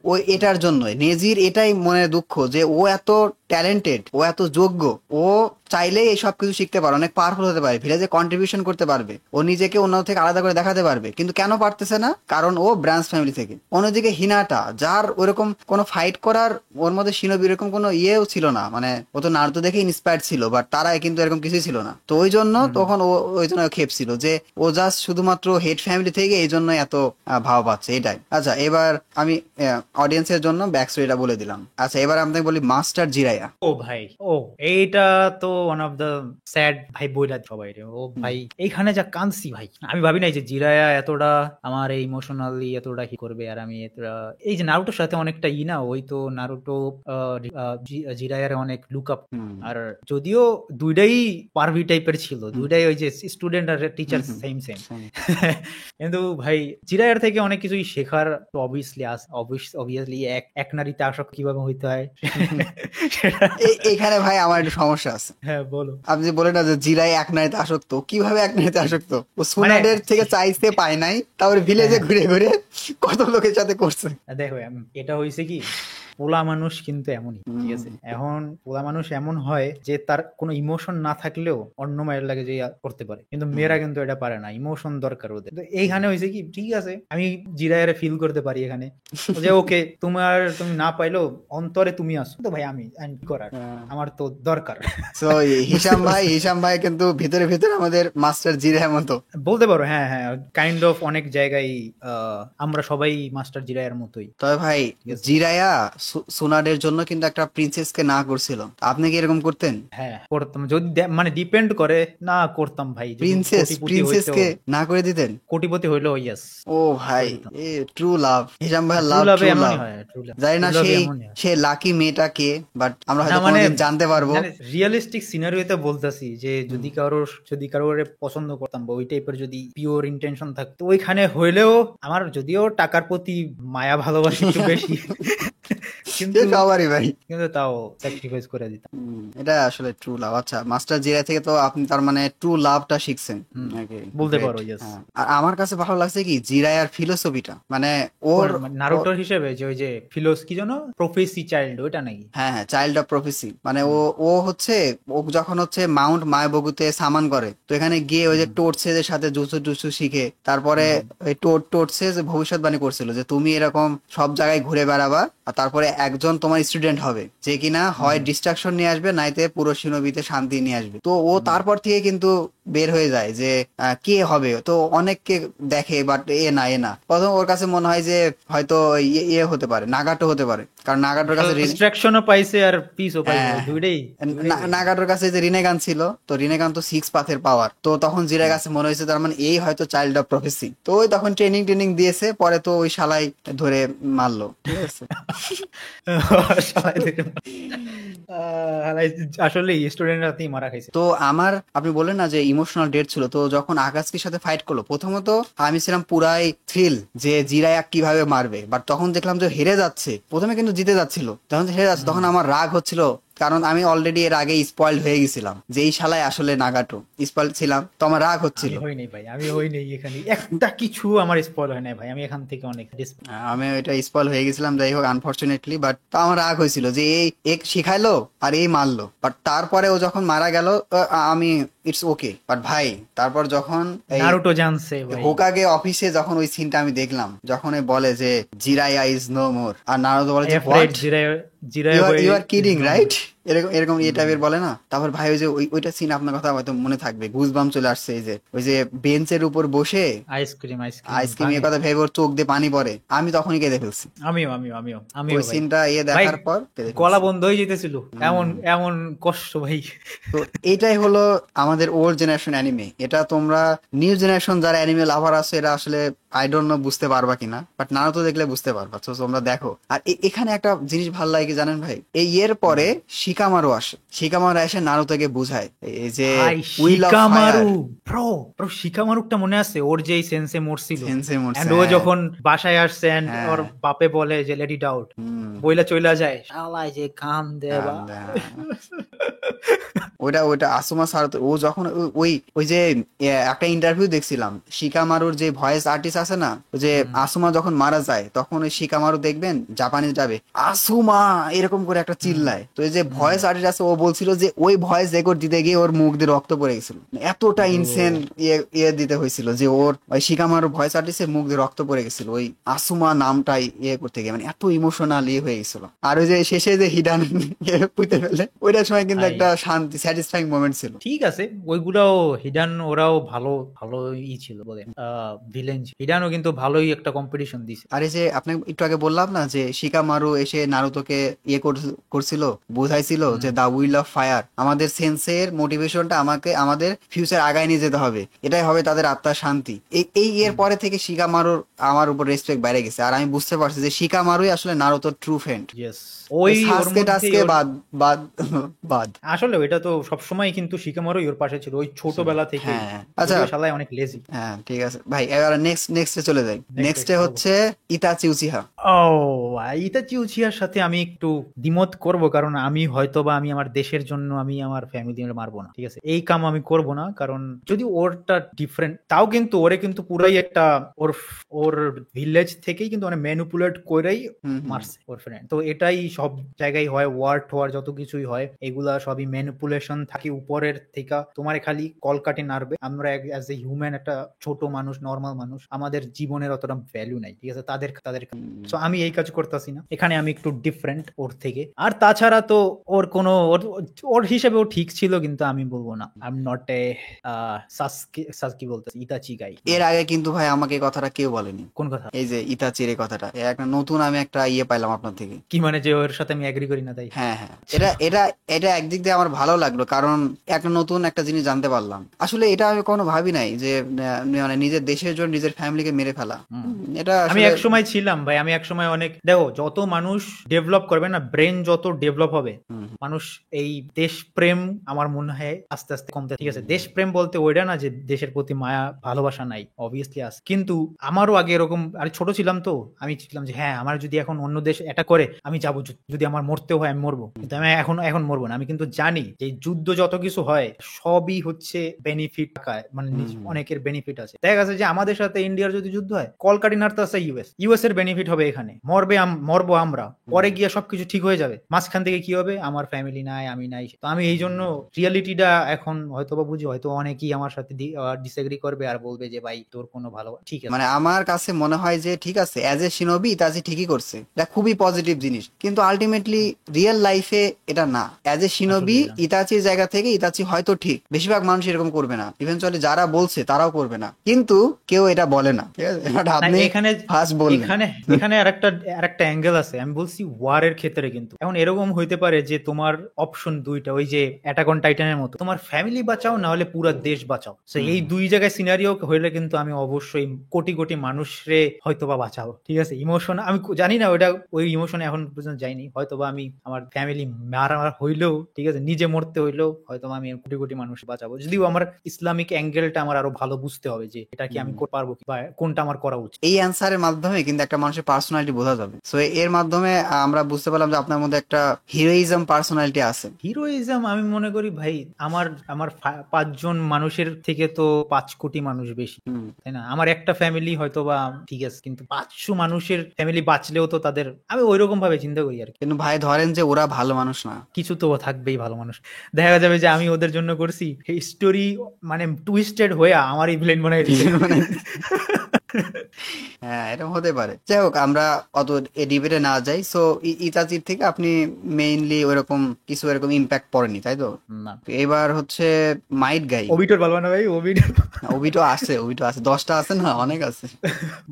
Speaker 1: ও এটার জন্য নেজির এটাই মনে দুঃখ যে ও এত ট্যালেন্টেড, ও এত যোগ্য, ও চাইলেই এই সব কিছু শিখতে পারে, অনেক পাওয়ারফুল হতে পারে, ভিলেজে কন্ট্রিবিউশন করতে পারবে, ও নিজেকে অন্য থেকে আলাদা করে দেখাতে পারবে, কিন্তু কেন পারতেছে না? কারণ ও ব্রাঞ্চ ফ্যামিলি থেকে। অন্যদিকে হিনাটা, যার ওরকম কোনো ফাইট করার ওর মধ্যে শিনোবি এরকম কোনো ইয়েও ছিল না, মানে ও তো নারুতো দেখে ইন্সপায়ার্ড ছিল, বাট তারা কিন্তু এরকম কিছুই ছিল না। তো ওই জন্য তখন ওই জন্য খেপছিল যে ও জাস্ট শুধুমাত্র হেড ফ্যামিলি থেকে, এই জন্য এত ভাব পাচ্ছে, এটাই। আচ্ছা, এবার আমি অডিয়েন্সের জন্য ব্যাক স্টোরিটা বলে দিলাম। আচ্ছা, এবার আপনাকে বলি মাস্টার জিরায়া।
Speaker 2: ও ভাই, এইটা তো ওয়ান অফ দ্য স্যাড ভাই, বইলা সবাই রে। ও ভাই, এইখানে যা কাঁদছি ভাই, আমি ভাবি নাই যে জিরায়া এতটা আমার ইমোশনালি এতটা কি করবে। আর আমি এতটা এই যে নারুটোর সাথে অনেকটা না, ওই তো নারুটো জিরায়ার অনেক লুক আপ। আর যদিও দুইটাই পারভি টাইপের ছিল, দুইটাই ওই যে স্টুডেন্ট আর টিচার টিচার
Speaker 1: হুম,
Speaker 2: সেম সেম।
Speaker 1: same.
Speaker 2: কিন্তু ভাই জিরায়ের থেকে অনেক কিছুই শেখার তো অবভিয়াসলি অবভিয়াসলি এক নারীতে আসক্ত কিভাবে হইতে হয় সেটা।
Speaker 1: এখানে ভাই আমার একটু সমস্যা আছে।
Speaker 2: হ্যাঁ বলো।
Speaker 1: আপনি যে বলেন না যে জিরাই এক নারীতে আসক্ত, কিভাবে এক নারীতে আসক্ত? ও
Speaker 2: মানে
Speaker 1: সোনাডের থেকে চাইতে পায় নাই, তারপরে ভিলেজে
Speaker 2: হ্যাঁ
Speaker 1: ঘুরে ঘুরে কত লোকের সাথে করছে।
Speaker 2: দেখো এটা হয়েছে কি, পোলা মানুষ কিন্তু এমনই, ঠিক আছে? এখন পোলা মানুষ এমন হয় যে তার কোনো ইমোশন না থাকলেও অন্য মায়ের লাগে যে করতে পারে, কিন্তু মেয়েরা কিন্তু এটা পারে না, ইমোশন দরকার ওদের। তো এইখানে হয়েছে কি, ঠিক আছে আমি জিরায়ের ফিল করতে পারি এখানে যে ওকে তুমি না পাইলেও অন্তরে তুমি আসো, তো ভাই আমি কি করার, আমার তো দরকার।
Speaker 1: তো হিসাম ভাই কিন্তু ভিতরে ভিতরে আমাদের মাস্টার জিরার মতো।
Speaker 2: বলতে পারো, হ্যাঁ হ্যাঁ, কাইন্ড অফ অনেক জায়গায় আমরা সবাই মাস্টার জিরায়ের মতোই।
Speaker 1: তবে ভাই
Speaker 2: ঠিক আছে।
Speaker 1: জিরায়া সোনাডের জন্য কিন্তু একটা প্রিন্সেসকে না করছিল, আপনি কি এরকম করতেন?
Speaker 2: হ্যাঁ করতাম, যদি মানে ডিপেন্ড করে, না করতাম ভাই, যদি কোটিপতি হইতো,
Speaker 1: প্রিন্সেসকে না করে দিতেন?
Speaker 2: কোটিপতি হইলো ইয়েস
Speaker 1: ও ভাই, এ ট্রু লাভ, হিসাম ভাই
Speaker 2: ট্রু
Speaker 1: লাভ,
Speaker 2: লাভে
Speaker 1: ট্রু
Speaker 2: এমনই
Speaker 1: লাভ।
Speaker 2: হয়, ট্রু লাভ,
Speaker 1: জানি না
Speaker 2: ট্রু লাভে
Speaker 1: সেই
Speaker 2: এমনই হয়।
Speaker 1: সে লাকি মেয়েটা কে, বাট আমরা
Speaker 2: না
Speaker 1: হয়তো
Speaker 2: মানে
Speaker 1: কোনোদিন জানতে পারবো।
Speaker 2: রিয়েলিস্টিক সিনারিওতে বলতেছি যে যদি কারোর পছন্দ করতাম বা ওই টাইপের যদি পিওর ইন্টেনশন থাকতো ওইখানে হইলেও, আমার যদিও টাকার প্রতি মায়া ভালোবাসা একটু বেশি, কিন্তু
Speaker 1: সবারই ভাই।
Speaker 2: কিন্তু তাও স্যাক্রিফাইস করে দিতাম।
Speaker 1: এটা আসলে ট্রু লাভ। আচ্ছা, মাস্টার জিরা থেকে তো আপনি তার মানে ট্রু লাভটা শিখছেন নাকি?
Speaker 2: বলতে
Speaker 1: Great.
Speaker 2: পারো ইয়েস।
Speaker 1: হ্যাঁ। আর আমার কাছে ভালো লাগছে কি জিরায়ার ফিলোসফিটা, মানে ওর
Speaker 2: নারুটোর হিসেবে যে ওই যে কি যেন প্রফেসি চাইল্ড, ওইটা নাকি?
Speaker 1: হ্যাঁ হ্যাঁ, চাইল্ড অফ প্রফেসি, মানে ও হচ্ছে, ও যখন হচ্ছে মাউন্ট মায়াবগুতে সামান করে, তো এখানে গিয়ে ওই যে টোটসেদের সাথে জুসু টুসু শিখে, তারপরে ওই টোটসে যে ভবিষ্যৎবাণী করছিল যে তুমি এরকম সব জায়গায় ঘুরে বেড়াবা, আর তারপরে একজন তোমার স্টুডেন্ট হবে যে কিনা হয় ডিস্ট্রাকশন নিয়ে আসবে, নাইতে পুরো শিনোবিতে শান্তি নিয়ে আসবে। তো ও তারপর থেকে কিন্তু বের হয়ে যায় যে কে হবে, তো অনেককে দেখে, বাট এ না প্রথম ওর কাছে মনে হয় যে হয়তো ইয়ে হতে পারে, নাগাটো হতে পারে, কারণ নাগাটোর কাছে
Speaker 2: ডিস্ট্রাকশনও পাইছে আর পিসও পাইছে,
Speaker 1: হ্যাঁ,
Speaker 2: দুইটাই।
Speaker 1: নাগাটোর কাছে যে রিনেগান ছিল, তো রিনেগান তো 6 পাথের পাওয়ার, তো তখন জিরার কাছে মনে হয়েছে তার মানে এই হয়তো চাইল্ড অফ প্রফেসি, তো ওই তখন ট্রেনিং দিয়েছে, পরে তো ওই শালাই ধরে মারলো, ঠিক আছে।
Speaker 2: আসলে স্টুডেন্ট রাতেই মারা খাইছে।
Speaker 1: তো আমার, আপনি বললেন না যে ইমোশনাল ডেট ছিল, তো যখন আকাশকির সাথে ফাইট করলো প্রথমত আমি ছিলাম পুরাই থ্রিল যে জিরায়া কিভাবে মারবে, বাট তখন দেখলাম যে হেরে যাচ্ছে, প্রথমে কিন্তু জিতে যাচ্ছিল, যখন হেরে যাচ্ছে তখন আমার রাগ হচ্ছিল, কারণ আমি অলরেডি এর আগে স্পয়েলড হয়ে গেছিলাম যে এই শালায় আসলে নাগাটো, স্পয়েলড ছিলাম, তো আমার রাগ হচ্ছিল।
Speaker 2: আমি হই নাই ভাই, আমি হই নাই এখানে, একটা কিছু আমার স্পয়েল হয় নাই ভাই, আমি এখান থেকে অনেক
Speaker 1: আমি ওইটা স্পয়েল হয়ে গেছিলাম, যাই হোক আনফরচুনেটলি, বাট তা আমার রাগ হয়েছিল যে এই এক শিখাইলো আর এই মারলো, বাট তারপরে ও যখন মারা গেল আমি ইটস ওকে, বাট ভাই তারপর যখন এই
Speaker 2: নারুটো জানছে ভাই,
Speaker 1: হোকাগে অফিসে যখন ওই সিনটা আমি দেখলাম, যখন এ বলে যে জিরায়া ইজ নো মোর, আর নারুতো বলে যে what, you are kidding right, এরকম এরকম এই টাইপের বলে না, তারপর ভাই ওই যে ওইটা সিন আপনার কথা হয়তো মনে থাকবে, গুজবাম চলে আসছে, এই যে ওই যে বেঞ্চের উপর বসে আইসক্রিম এর কথা ভেবে ওর চোখ দিয়ে পানি পড়ে, আমি তখনই কেঁদে ফেলছি।
Speaker 2: আমিও
Speaker 1: ওই
Speaker 2: ভাই।
Speaker 1: সিনটা
Speaker 2: ভাই,
Speaker 1: দেখার পর কেঁদে ফেলছি।
Speaker 2: গলা বন্ধ হয়ে যেতেছিল, এমন এমন কষ্ট ভাই।
Speaker 1: তো এটাই হলো আমাদের ওল্ড জেনারেশন অ্যানিমে, এটা তোমরা নিউ জেনারেশন যারা অ্যানিমে লাভার আছে এরা আসলে আই ডোন্ট নো বুঝতে পারবা কিনা, বাট নারুতো দেখলে বুঝতে পারবা, তো তোমরা দেখো। আর এখানে একটা জিনিস ভালো লাগে কি জানেন ভাই, এই এর পরে শিকামারু আসে, শিকামারু এসে নারুতোকে বুঝায় এই যে
Speaker 2: ভাই
Speaker 1: উইল অফ ফায়ার,
Speaker 2: ব্রো শিকামারুটা মনে আছে, ওর যে সেন্সে মরছিল,
Speaker 1: সেন্সে মরছে,
Speaker 2: এন্ড ও
Speaker 1: হ্যাঁ।
Speaker 2: যখন বাসায় আসছে and
Speaker 1: হ্যাঁ।
Speaker 2: ওর বাপে বলে যে লেট ইট আউট, বইলা চইলা যায়, শালায় যে কান দেবা।
Speaker 1: ওইটা আসুমা স্যার, ও যখন ওই ওই যে একটা ইন্টারভিউ দেখছিলাম, শিকামারুর যে ভয়েস আর্টিস্ট আছে না, ওই যে আসুমা যখন মারা যায় তখন ওই শিকামারু দেখবেন জাপানিজ যাবে আসুমা এরকম করে একটা চিল্লায়, তো এই যে ভয়েস আর্টিস্ট আছে ও বলছিল যে ওই ভয়েস রেকর্ড দিতে গিয়ে ওর মুখ দিয়ে রক্ত পড়ে গেছিল, এতটা ইনসেন ইয়ে দিতে হয়েছিল যে ওর ওই শিকামারু ভয়েস আর্টিস্টের মুখ দিয়ে রক্ত পড়ে গেছিল ওই আসুমা নামটাই ইয়ে করতে গিয়ে, মানে এত ইমোশনাল ইয়ে হয়ে গেছিল। আর ওই যে শেষে যে হিডান পুঁতে ফেলে ওইটার সময় কিন্তু একটা শান্তি স্যাটিসফাইং মোমেন্ট ছিল।
Speaker 2: ঠিক আছে, ওইগুলাও হিডান ওরাও ভালো ভালো ছিল বলে, ভিলেন হিডানও কিন্তু ভালোই একটা কম্পিটিশন দিছে।
Speaker 1: আরে যে আপনি একটু আগে বললাম না যে শিকামারু এসে নারুতোকে ইয়ে করছিল, বুঝাইছিল যে দা উইল অফ ফায়ার, আমাদের সেন্সের মোটিভেশনটা আমাদের ফিউচার আগায় নিয়ে যেতে হবে, এটাই হবে তাদের আত্মার শান্তি। এই এর পরে থেকে শিকামারুর আমার উপর রেসপেক্ট বেড়ে গেছে, আর আমি বুঝতে পারছি যে শিকামারুই আসলে নারুতোর ট্রু ফ্রেন্ড।
Speaker 2: ওই
Speaker 1: সাসকে টাসকে বাদ বাদ বাদ
Speaker 2: আসলে ওইটা তো সবসময় কিন্তু শিকামারুই ওর পাশে ছিল ওই ছোটবেলা থেকে।
Speaker 1: হ্যাঁ আচ্ছা,
Speaker 2: যদিও শালায় অনেক লেজি।
Speaker 1: হ্যাঁ ঠিক আছে ভাই, এবার নেক্সটে চলে যাই। নেক্সটে হচ্ছে ইতাচি উচিহা।
Speaker 2: ও, ইতাচি উচিহার সাথে আমি একটু দ্বিমত করব, কারণ আমি হয়তোবা আমি আমার দেশের জন্য আমি আমার ফ্যামিলি মারবো না, ঠিক আছে, এই কাম আমি করব না। কারণ যদি ওরটা ডিফারেন্ট, তাও কিন্তু ওরে কিন্তু পুরাই একটা ওর ওর ভিলেজ থেকেই কিন্তু মানে ম্যানিপুলেট করেই মারছে ওর ফ্রেন্ড। তো এটাই সব জায়গায় হয়, ওয়ার টোয়ার যত কিছুই হয় এগুলা সবই ম্যানিপুলেশন থাকে উপরের থেকে, তোমার খালি কলকাটে নাড়বে। আমরা অ্যাজ এ হিউম্যান একটা ছোট মানুষ, নর্মাল মানুষ, আমাদের জীবনের অতটা ভ্যালু নাই, ঠিক আছে, তাদের তাদের। সো আমি এই কাজ করতেছি না, এখানে আমি একটু ডিফারেন্ট ওর থেকে। আর তাছাড়া তো ওর কোনো ওর হিসেবে ও ঠিক ছিল, কিন্তু আমি বলবো না, আই এম নট এ সাসকি বলতে ইতাচি গাই।
Speaker 1: এর আগে কিন্তু ভাই আমাকে এই কথাটা কেউ বলেনি,
Speaker 2: কোন কথা?
Speaker 1: এই যে ইতাচির এই কথাটা, এর একটা নতুন আমি একটা ইয়ে পাইলাম আপনার থেকে।
Speaker 2: কি মানে যে ওর সাথে আমি এগ্রি করি না তাই?
Speaker 1: হ্যাঁ হ্যাঁ, এটা এটা এটা একদিক দিয়ে আমার ভালো লাগলো, কারণ একটা নতুন একটা জিনিস জানতে পারলাম। আসলে এটা আমি কোনো ভাবি নাই যে মানে নিজের দেশের জন্য নিজের ফ্যামিলিকে মেরে ফেলা। এটা
Speaker 2: আমি
Speaker 1: আসলে
Speaker 2: এক সময় ছিলাম ভাই, আমি এক সময় অনেক, দেখো যত মানুষ ডেভেলপ করবে না, ব্রেন যত ডেভেলপ হবে, মানুষ এই দেশপ্রেম আমার মনে হয় আস্তে আস্তে কমতে, ঠিক আছে। দেশপ্রেম বলতে ওইটা না যে দেশের প্রতি মায়া ভালোবাসা নাই, অবভিয়াসলি আছে, কিন্তু আমারও আগে এরকম, আরে ছোট ছিলাম তো, আমি ছিলাম যে হ্যাঁ আমার যদি এখন অন্য দেশ এটা করে আমি যাবো, যদি আমার মরতেও হয় আমি মরবো, কিন্তু আমি এখন মরবো না। আমি কিন্তু জানি যে যুদ্ধ যত কিছু হয় সবই হচ্ছে বেনিফিট, মানে অনেকের বেনিফিট আছে। দেখা গেছে যে আমাদের সাথে ইন্ডিয়ার যদি যুদ্ধ হয়, কলকাটি নাড়তে আছে ইউএস এর বেনিফিট হবে, এখানে মরবো আমরা, পরে গিয়ে সবকিছু ঠিক হয়ে যাবে, মাঝখান থেকে কি হবে, আমার ফ্যামিলি নাই, আমি নাই। তো আমি এই জন্য রিয়ালিটিটা এখন হয়তোবা বুঝি, হয়তো অনেকেই আমার সাথে ডিসএগ্রি করবে আর বলবে যে ভাই তোর কোনো ভালো, ঠিক আছে।
Speaker 1: মানে আমার কাছে মনে হয় যে ঠিক আছে, অ্যাজ এ শিনোবি ইতাচি ঠিকই করছে, এটা খুবই পজিটিভ জিনিস, কিন্তু আলটিমেটলি রিয়েল লাইফে এটা না। অ্যাজ এ শিনোবি
Speaker 2: আসলে না।
Speaker 1: ইতাচির জায়গা থেকে ইতাচি হয়তো ঠিক, বেশিরভাগ মানুষ এরকম করবে না, ইভেনচুয়ালি যারা বলছে তারাও করবে না, কিন্তু কেউ এটা বলে না, ঠিক আছে, এটা
Speaker 2: না,
Speaker 1: আপনি
Speaker 2: এখানে
Speaker 1: ফার্স্ট বললেন।
Speaker 2: এখানে এখানে আরেকটা অ্যাঙ্গেল আছে। আমি বলছি ওয়ারের ক্ষেত্রে কিন্তু এখন এরকম হইতে পারে যে তোমার অপশন দুইটা, ওই যে অ্যাটাক অন টাইটানের মতো, তোমার ফ্যামিলি বাঁচাও না হলে পুরো দেশ বাঁচাও। তো এই দুই জায়গায় সিনারিও হইলে কিন্তু আমি অবশ্যই কোটি কোটি মানুষরে হয়তোবা বাঁচাবো, ঠিক আছে। ইমোশন আমি জানি না, ওইটা ওই ইমোশনে এখন পর্যন্ত যাইনি, হয়তোবা আমি আমার ফ্যামিলি মারা হইলেও, ঠিক আছে, নিজে মরতে হইলেও হয়তোবা আমি কোটি কোটি মানুষ বাঁচাবো। যদিও আমার ইসলামিক অ্যাঙ্গেলটা আমার আরো ভালো বুঝতে হবে যে এটা কি আমি করতে পারবো কি, বা কোনটা আমার করা উচিত।
Speaker 1: এই অ্যান্সারের মাধ্যমে কিন্তু একটা মানুষের পার্সোনালিটি বোঝা যাবে। সো এর মাধ্যমে আমরা বুঝতে পারলাম যে আপনার মধ্যে একটা হিরোইজম পার্সোনালিটি আছে।
Speaker 2: হিরোইজম আমি মনে করি ভাই, আমার আমার 5 জন মানুষের থেকে তো 5 কোটি মানুষ বেশি, তাই না? আমার একটা ফ্যামিলি হয়তো বা ঠিক আছে, কিন্তু 500 মানুষের ফ্যামিলি বাঁচলেও তো তাদের, আমি ওইরকম ভাবে চিন্তা করি আর কি।
Speaker 1: কিন্তু ভাই ধরেন যে ওরা ভালো মানুষ না,
Speaker 2: কিছু তো থাকবেই ভালো মানুষ, দেখা যাবে যে আমি ওদের জন্য করছি, স্টোরি মানে টুইস্টেড হয়ে আমারই ভিলেন বানাই দিছে।
Speaker 1: মানে হ্যাঁ এরকম হতে পারে। যাই হোক, আমরা অত ডিবেটে না যাই। সো ইতাচির থেকে আপনি মেইনলি ওইরকম কিছু এরকম ইম্প্যাক্ট পড়েনি, তাই তো?
Speaker 2: না,
Speaker 1: এবার হচ্ছে মাইট গাই।
Speaker 2: ওবিটোর ভালো না ভাই,
Speaker 1: ওবিটো আছে, ওবিটো আছে, 10টা আছে না, অনেক আছে।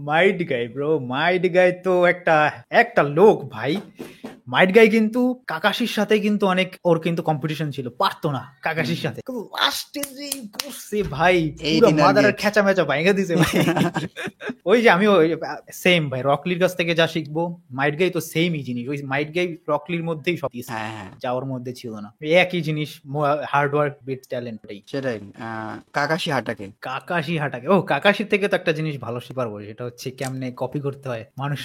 Speaker 2: মাইট গাই ব্রো, মাইট গাই তো একটা একটা লোক ভাই। মাইট গাই কিন্তু কাকাশির সাথে কিন্তু অনেক ওর কিন্তু কম্পিটিশন ছিল, পারতো না কাকাশির সাথে, লাস্টে যে করছে ভাই,
Speaker 1: এই
Speaker 2: পুরো
Speaker 1: dinner
Speaker 2: মাদারের
Speaker 1: gate।
Speaker 2: খেচা মেচা ভাঙে দিছে ভাই। ওই যে আমি সেম ভাই রকলির কাছ থেকে যা শিখবো, মাইট গাই তো সেমই জিনিস, ওই মাইট গাই রকলির মধ্যেই সব দিয়েছে,
Speaker 1: হ্যাঁ হ্যাঁ
Speaker 2: যা ওর মধ্যে ছিল না। একই জিনিস, হার্ড ওয়ার্ক বিটস ট্যালেন্ট।
Speaker 1: সেটাই। কাকাশি হাটাকে।
Speaker 2: কাকাশি হাটাকে, ও কাকাশির থেকে তো একটা জিনিস ভালো শিখতে পারবো, সেটা হচ্ছে কেমনে কপি করতে হয় মানুষ।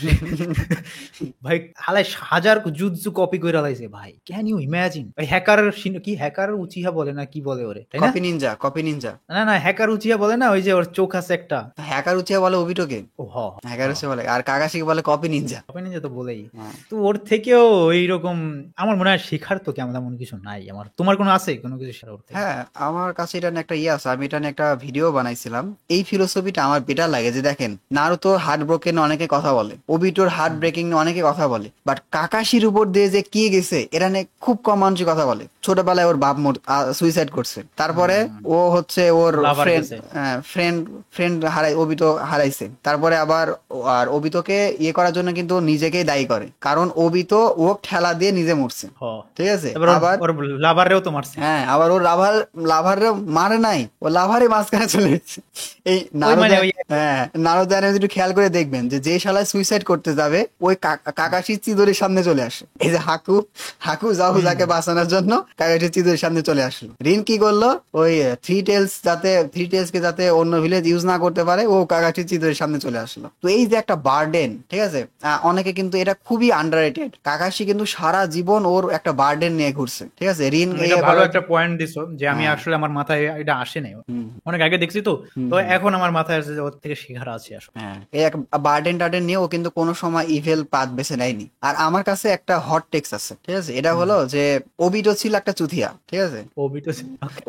Speaker 2: ভাই হালাই হাজার জুজু কপি করে লাইছে ভাই, ক্যান ইউ ইমাজিন? ভাই হ্যাকার, কি হ্যাকার উচিহা বলে না কি বলে ওরে, তাই না?
Speaker 1: Copy Ninja, copy Ninja.
Speaker 2: না না, হ্যাকার উচিহা বলে না, ওই যে ওর চোখ আছে একটা।
Speaker 1: হ্যাকার উচিয়া বলে ওবিটোকে,
Speaker 2: ও
Speaker 1: হ্যাকার উচিয়া বলে, আর কাকাশিকে বলে কপি নিনজা।
Speaker 2: কপি নিয়ে তো বলেই।
Speaker 1: হ্যাঁ।
Speaker 2: তো ওর থেকেও এইরকম আমার মনে হয় শেখার তো কেমন তেমন কিছু নাই আমার। তোমার কোনো আছে কোনো কিছু শেখার ওর থেকে?
Speaker 1: হ্যাঁ আমার কাছে এটা নিয়ে একটা ইয়ে আছে, আমি এটা নিয়ে একটা ভিডিও বানাইছিলাম। এই ফিলোসফিটা আমার বেটার লাগে যে দেখেন, নারুতো হার্ট ব্রোকেন অনেকে কথা বলে, ওবিটোর হার্ট ব্রেকিং নিয়ে অনেকে কথা বলে, বাট কাকাশির উপর দিয়ে যে কি গেছে এটা নিয়ে খুব কম মানুষই কথা বলে। ছোটবেলায় ওর বাপ সুইসাইড করছে, তারপরে ও হচ্ছে ওর
Speaker 2: Lover
Speaker 1: ফ্রেন্ড
Speaker 2: গেছে।
Speaker 1: ফ্রেন্ড ফ্রেন্ড ওবিতো হারাইছে, তারপরে আবার আর ওবিতোকে ইয়ে করার জন্য কিন্তু ও নিজেকেই দায়ী করে, কারণ ওবিতো ও ঠেলা দিয়ে নিজে মরছে,
Speaker 2: হ,
Speaker 1: ঠিক আছে।
Speaker 2: এবার
Speaker 1: আবার
Speaker 2: ওর লাভারেও তো মারছে।
Speaker 1: হ্যাঁ, আবার ও লাভার মারে নাই, ও লাভারে মাঝখানে চলে গেছে। এই
Speaker 2: ওই মানে ওই
Speaker 1: হ্যাঁ নারুতো একটু খেয়াল করে দেখবেন যে যে শালায় সুইসাইড করতে যাবে ওই কাকাশি চিদরের সামনে চলে আসে। আসে। এই যে হাকু জাহুজাকে বাঁচানোর জন্য কাকাশি চিদুরের সামনে চলে আসলো। রিন কি করলো, ওই থ্রি টেলস কে যাতে অন্য ভিলেজ ইউজ না করতে পারে, ও কাকাশি চিদুরের সামনে চলে আসলো। তো এই যে একটা বার্ডেন, ঠিক আছে, অনেকে কিন্তু এটা খুবই আন্ডাররেটেড। কাকাশি কিন্তু সারা জীবন ওর একটা বার্ডেন নিয়ে ঘুরছে, ঠিক আছে। রিন
Speaker 2: এটা ভালো একটা পয়েন্ট দিছো যে আমি
Speaker 1: হ্যাঁ।
Speaker 2: আসলে আমার মাথায় এটা আসে নাই,
Speaker 1: হুম,
Speaker 2: অনেক আগে দেখছি তো,
Speaker 1: হুম,
Speaker 2: তো এখন আমার মাথায় আসছে যে ওর থেকে শেখার আছে আসলে।
Speaker 1: হ্যাঁ, এই এক বার্ডেন নিয়ে ও কিন্তু কোনো সময় ইভেল পাথ বেছে নেয়নি। আর আমার কাছে একটা হট টেক্স আছে, ঠিক আছে, এটা হলো যে ওবিটো ছিল একটা চুতিয়া, ঠিক আছে,
Speaker 2: ওবি তো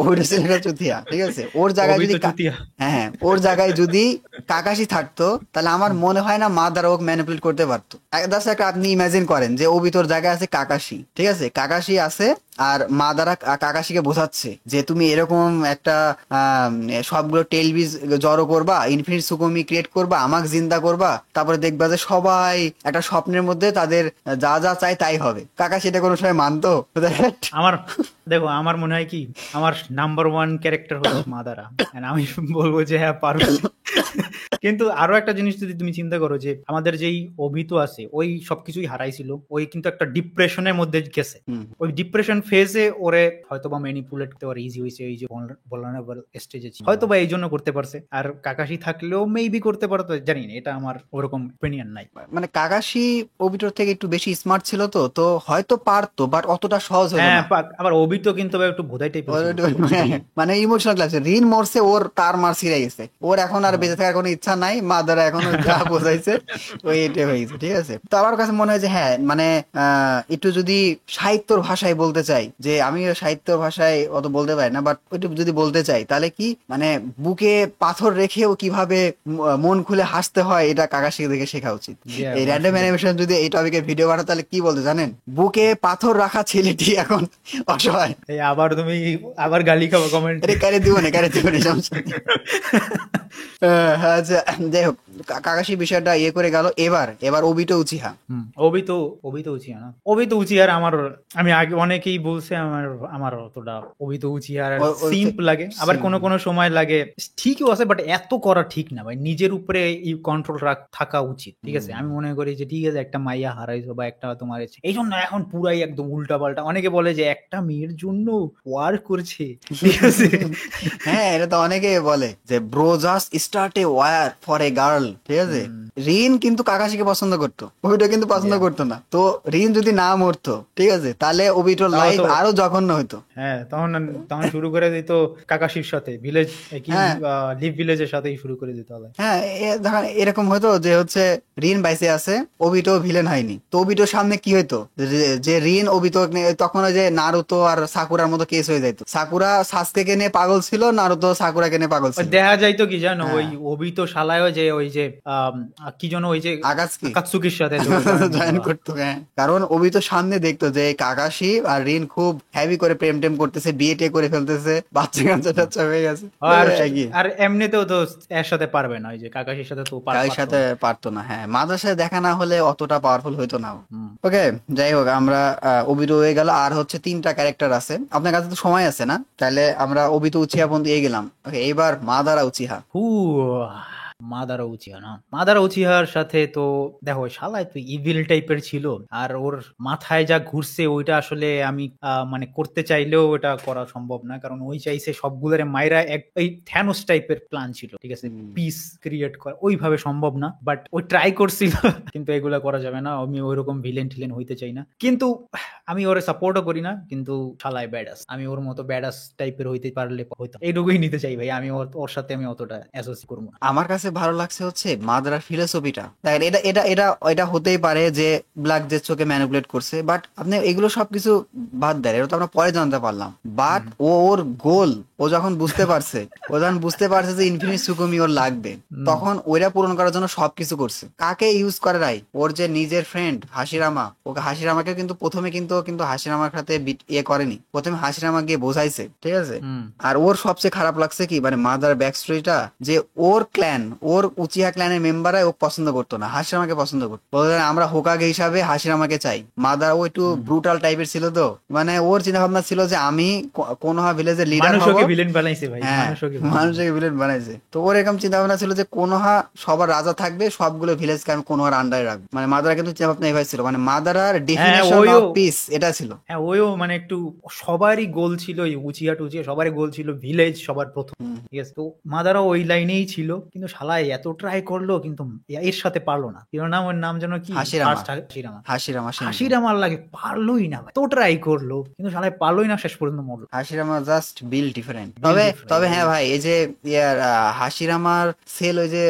Speaker 1: ওবিটো ছিল একটা চুতিয়া, ঠিক আছে। ওর জায়গায়
Speaker 2: ওবি
Speaker 1: যদি
Speaker 2: তো চুতিয়া।
Speaker 1: হ্যাঁ, ওর জায়গায় যদি কাকাশি থাকতো, তাহলে আমার মনে হয় না মা দ্বারা ওকে ম্যানিপুলেট করতে পারতো। জাস্ট একটা আপনি ইমাজিন করেন যে ওবিটোর জায়গায় আছে কাকাশি, ঠিক আছে, কাকাশি আছে আর মা দ্বারা কাকাশিকে বোঝাচ্ছে যে তুমি এরকম একটা সবগুলো টেলবিজ জড়ো করবা, ইনফিনিট সুকুমি ক্রিয়েট করবা, আমাকে জিন্দা করবা, তারপরে দেখবা যে সবাই একটা স্বপ্নের মধ্যে তাদের যা যা চায় তাই হবে। কাকাশি এটা কোনো সময় মানতো?
Speaker 2: আমার দেখো, আমার মনে হয় কি, আমার নাম্বার ওয়ান ক্যারেক্টার হচ্ছে মাদারা, And আমি বলবো যে হ্যাঁ পারবে। কিন্তু আরো একটা জিনিস যদি তুমি চিন্তা করো যে আমাদের যেই অভিত আছে ওই সবকিছুই হারাইছিল, ওই কিন্তু একটা ডিপ্রেশনের মধ্যে গেছে।
Speaker 1: হুম।
Speaker 2: ওই ডিপ্রেশন ফেজে ওরে হয়তোবা ম্যানিপুলেট করতে পারে ইজি হয়েছে, এই যে ভালনারেবল স্টেজে হয়তোবা এই জন্য করতে পারছে। আর কাকাশি থাকলেও মেবি করতে পারতো, জানি না, এটা আমার ওরকম অপিনিয়ন নাই।
Speaker 1: মানে কাকাশি ওবিটোর থেকে একটু বেশি স্মার্ট ছিল, তো তো হয়তো পারতো, বাট অতটা সহজ হলো
Speaker 2: হ্যাঁ,
Speaker 1: না।
Speaker 2: আবার অভিত কিন্তু আবার একটু ভোদাই টাইপের ছিল।
Speaker 1: মানে ইমোশনাল লাগছে, রিন মরছে, ওর তার মার ছিঁড়ে গেছে, ওর এখন আর বেঁচে থাকার কোনো ইচ্ছা নাই, মা দ্বারা এখনো যা বোঝাইছে ওই এটাই হয়েছে, ঠিক আছে। তো আমার কাছে মনে হয় যে হ্যাঁ, মানে একটু যদি সাহিত্যর ভাষায় বলতে চাই, যে আমি সাহিত্য ভাষায় অত বলতে পারি না, বাট ওইটু যদি বলতে চাই, তাহলে কি মানে বুকে পাথর রেখেও কিভাবে মন খুলে হাসতে হয়, এটা কাকাশি দেখে শেখা উচিত।
Speaker 2: Yeah,
Speaker 1: এই র্যান্ডম অ্যানিমেশন যদি এই টপিকে ভিডিও বানায়, তাহলে কি বলতে জানেন, বুকে পাথর রাখা ছেলেটি এখন অসহায়।
Speaker 2: এই আবার তুমি আবার গালি খাবো কমেন্ট।
Speaker 1: এটা কারে দিব না, সমস্যা নেই। আচ্ছা, যাই হোক, কাকাশি বিষয়টা ইয়ে করে গেল। এবার ওবিটো উচিহা।
Speaker 2: ওবি তো উচিয়া না, ওবি তো উচিয়ার আমার, আমি আগে অনেকেই বলছে আমার আমার অতটা ওবি তো উচিয়ার সিম্প লাগে, আবার কোনো কোনো সময় লাগে ঠিকই আছে, বাট এত করা ঠিক না ভাই, নিজের উপরে কন্ট্রোল থাকা উচিত, ঠিক আছে। আমি মনে করি যে ঠিক আছে, একটা মাইয়া হারাইছো বা একটা তোমার এই জন্য এখন পুরাই একদম উল্টা পাল্টা। অনেকে বলে যে একটা মেয়ের জন্য ওয়ার করছে, ঠিক আছে।
Speaker 1: হ্যাঁ, এটা তো অনেকে বলে যে bro just start a war for a girl, ঠিক আছে। রিন কিন্তু কাকাশিকে পছন্দ করতো, ওবিটো কিন্তু পছন্দ করতো না। তো রিন যদি না মরতো, ঠিক আছে, তাহলে ওবিটোর
Speaker 2: তাও
Speaker 1: লাইফ
Speaker 2: তো-
Speaker 1: আরো জঘন্য হতো।
Speaker 2: হ্যাঁ, তখন তখন শুরু করে দিত কাকাশির সাথে, ভিলেজ কি
Speaker 1: হ্যাঁ।
Speaker 2: লিভ ভিলেজের সাথেই শুরু করে দিতে হবে।
Speaker 1: হ্যাঁ, দেখেন এরকম হতো যে হচ্ছে রিন বাইসে আছে, ওবিটো ভিলেন হয়নি, তো ওবিটোর সামনে কি হতো, যে রিন ওবিটো তখন ওই যে নারুতো আর সাকুরার মতো কেস হয়ে যাইতো। সাকুরা সাসকেকে নিয়ে পাগল ছিল, নারুতো সাকুরাকে নিয়ে পাগল
Speaker 2: ওই
Speaker 1: ছিল।
Speaker 2: দেখা যাইতো কি জানো,
Speaker 1: হ্যাঁ।
Speaker 2: ওই অভিত শালায়ও যে ওই যে কি যেন ওই যে
Speaker 1: আকাতসুকি
Speaker 2: আকাতসুকির সাথে
Speaker 1: জয়েন করতো। হ্যাঁ, কারণ ওবিতো সামনে দেখতো যে কাকাশি আর রিন খুব হেভি করে প্রেম টেম করতেছে, বিয়ে টে করে ফেলতেছে, বাচ্চা কাচ্চা টাচ্চা হয়ে গেছে।
Speaker 2: আর
Speaker 1: একই
Speaker 2: আর এমনিতেও তো এর সাথে পারবে না, ওই যে কাকাশির সাথে তো
Speaker 1: কারোর সাথে পারতো না। হ্যাঁ, মাদ্রাসায় দেখা না হলে অতটা পাওয়ারফুল হইতো না। ওকে, যাই হোক, আমরা ওবিতো হয়ে গেল, আর হচ্ছে 3টা ক্যারেক্টার আছে। আপনার কাছে তো সময় আছে না, তাহলে আমরা ওবিতো উচিহা পর্যন্ত এগিয়ে গেলাম। ওকে, এবার মাদারা উচিহা।
Speaker 2: হু মাদারা উচিহা না, মাদারা উচিহার সাথে তো দেখো, শালায় তো ইভিল টাইপের ছিল, আর ওর মাথায় যা ঘুরছে ওইটা আসলে আমি মানে করতে চাইলেও ওটা করা সম্ভব না, কারণ ওই চাইছে সবগুলোর মাইরা এই থ্যানোস টাইপের প্ল্যান ছিল, ঠিক আছে, পিস ক্রিয়েট করা ওইভাবে সম্ভব না, বাট ওই ট্রাই করছিল। কিন্তু এগুলা করা যাবে না, আমি ওইরকম ভিলেন টিলেন হইতে চাই না, কিন্তু আমি ওরে সাপোর্টও করি না, কিন্তু শালায় ব্যাডাস, আমি ওর মতো ব্যাডাস টাইপের হইতে পারলে হইতাম, এইটুকুই নিতে চাই ভাই, আমি ওর সাথে আমি অতটা অ্যাসোসিয়েট করবো না।
Speaker 1: আমার কাছে ভালো লাগছে হচ্ছে মাদারার ফিলোসফিটা। দেখেন, এটা এটা এটা এটা হতেই পারে যে ব্ল্যাক জেটসোকে ম্যানিপুলেট করছে, বাট আপনি এগুলো সবকিছু বাদ দেন, এটা তো আমরা পরে জানতে পারলাম। বাট ওর গোল, ও যখন বুঝতে পারছে যে ইনফিনিট সুকুমি ওর লাগবে, তখন ওইটা পূরণ করার জন্য সবকিছু করছে। কাকে ইউজ করে নাই, ওর যে নিজের ফ্রেন্ড হাসিরামা, ওকে হাসিরামাকে কিন্তু প্রথমে কিন্তু হাসিরামার সাথে ইয়ে করেনি, প্রথমে হাসিরামা গিয়ে বোঝাইছে, ঠিক আছে। আর ওর সবচেয়ে খারাপ লাগছে কি, মানে মাদার ব্যাক স্টোরিটা, যে ওর ক্ল্যান, ওর উচিহা ক্ল্যানের মেম্বাররা ও পছন্দ করতো না, হাসিরামাকে পছন্দ করতো। বলতেন আমরা হোকাগে হিসাবে হাসিরামাকে চাই। মাদার ও একটু ব্রুটাল টাইপের ছিল, তো মানে ওর চিন্তা ভাবনা ছিল যে আমি কোনোহা ভিলেজের লিডার হবো,
Speaker 2: ভিলেন বানাইছে ভাই,
Speaker 1: হ্যাঁ
Speaker 2: মানুষকে villain
Speaker 1: মানুষকে ভিলেন বানাইছে। তো ওর এরকম চিন্তা ভাবনা ছিল যে কোনোহা সবার রাজা থাকবে, সবগুলো ভিলেজকে আমি কোনোহার আন্ডারে রাখবো। মানে মাদারা কিন্তু চিন্তা ভাবনা এইভাবে ছিল, মানে মাদারার
Speaker 2: হ্যাঁ
Speaker 1: ডেফিনেশন
Speaker 2: ওইও,
Speaker 1: অফ পিস এটা ছিল।
Speaker 2: হ্যাঁ ওইও মানে একটু সবারই গোল ছিল এই উচিয়া টুচিয়া, সবারই গোল ছিল ভিলেজ সবার প্রথম, ঠিক আছে। তো মাদারা ওই লাইনেই ছিল, কিন্তু শালা এত ট্রাই করলো কিন্তু এর সাথে পারলো না। এর নাম, ওর নাম যেন কি,
Speaker 1: হাসিরামা।
Speaker 2: First Hashirama.
Speaker 1: হাসিরামা সেনগেন।
Speaker 2: হাসিরামার লাগে পারলোই না ভাই, তো ট্রাই করলো কিন্তু শালা পারলোই না, শেষ পর্যন্ত মরলো।
Speaker 1: হাসিরামা জাস্ট বিল ডিফারেন্ট।
Speaker 2: Build
Speaker 1: তবে
Speaker 2: different,
Speaker 1: তবে হ্যাঁ
Speaker 2: build
Speaker 1: ভাই, এই যে ইয়ার হাসিরামার সেল ওই যে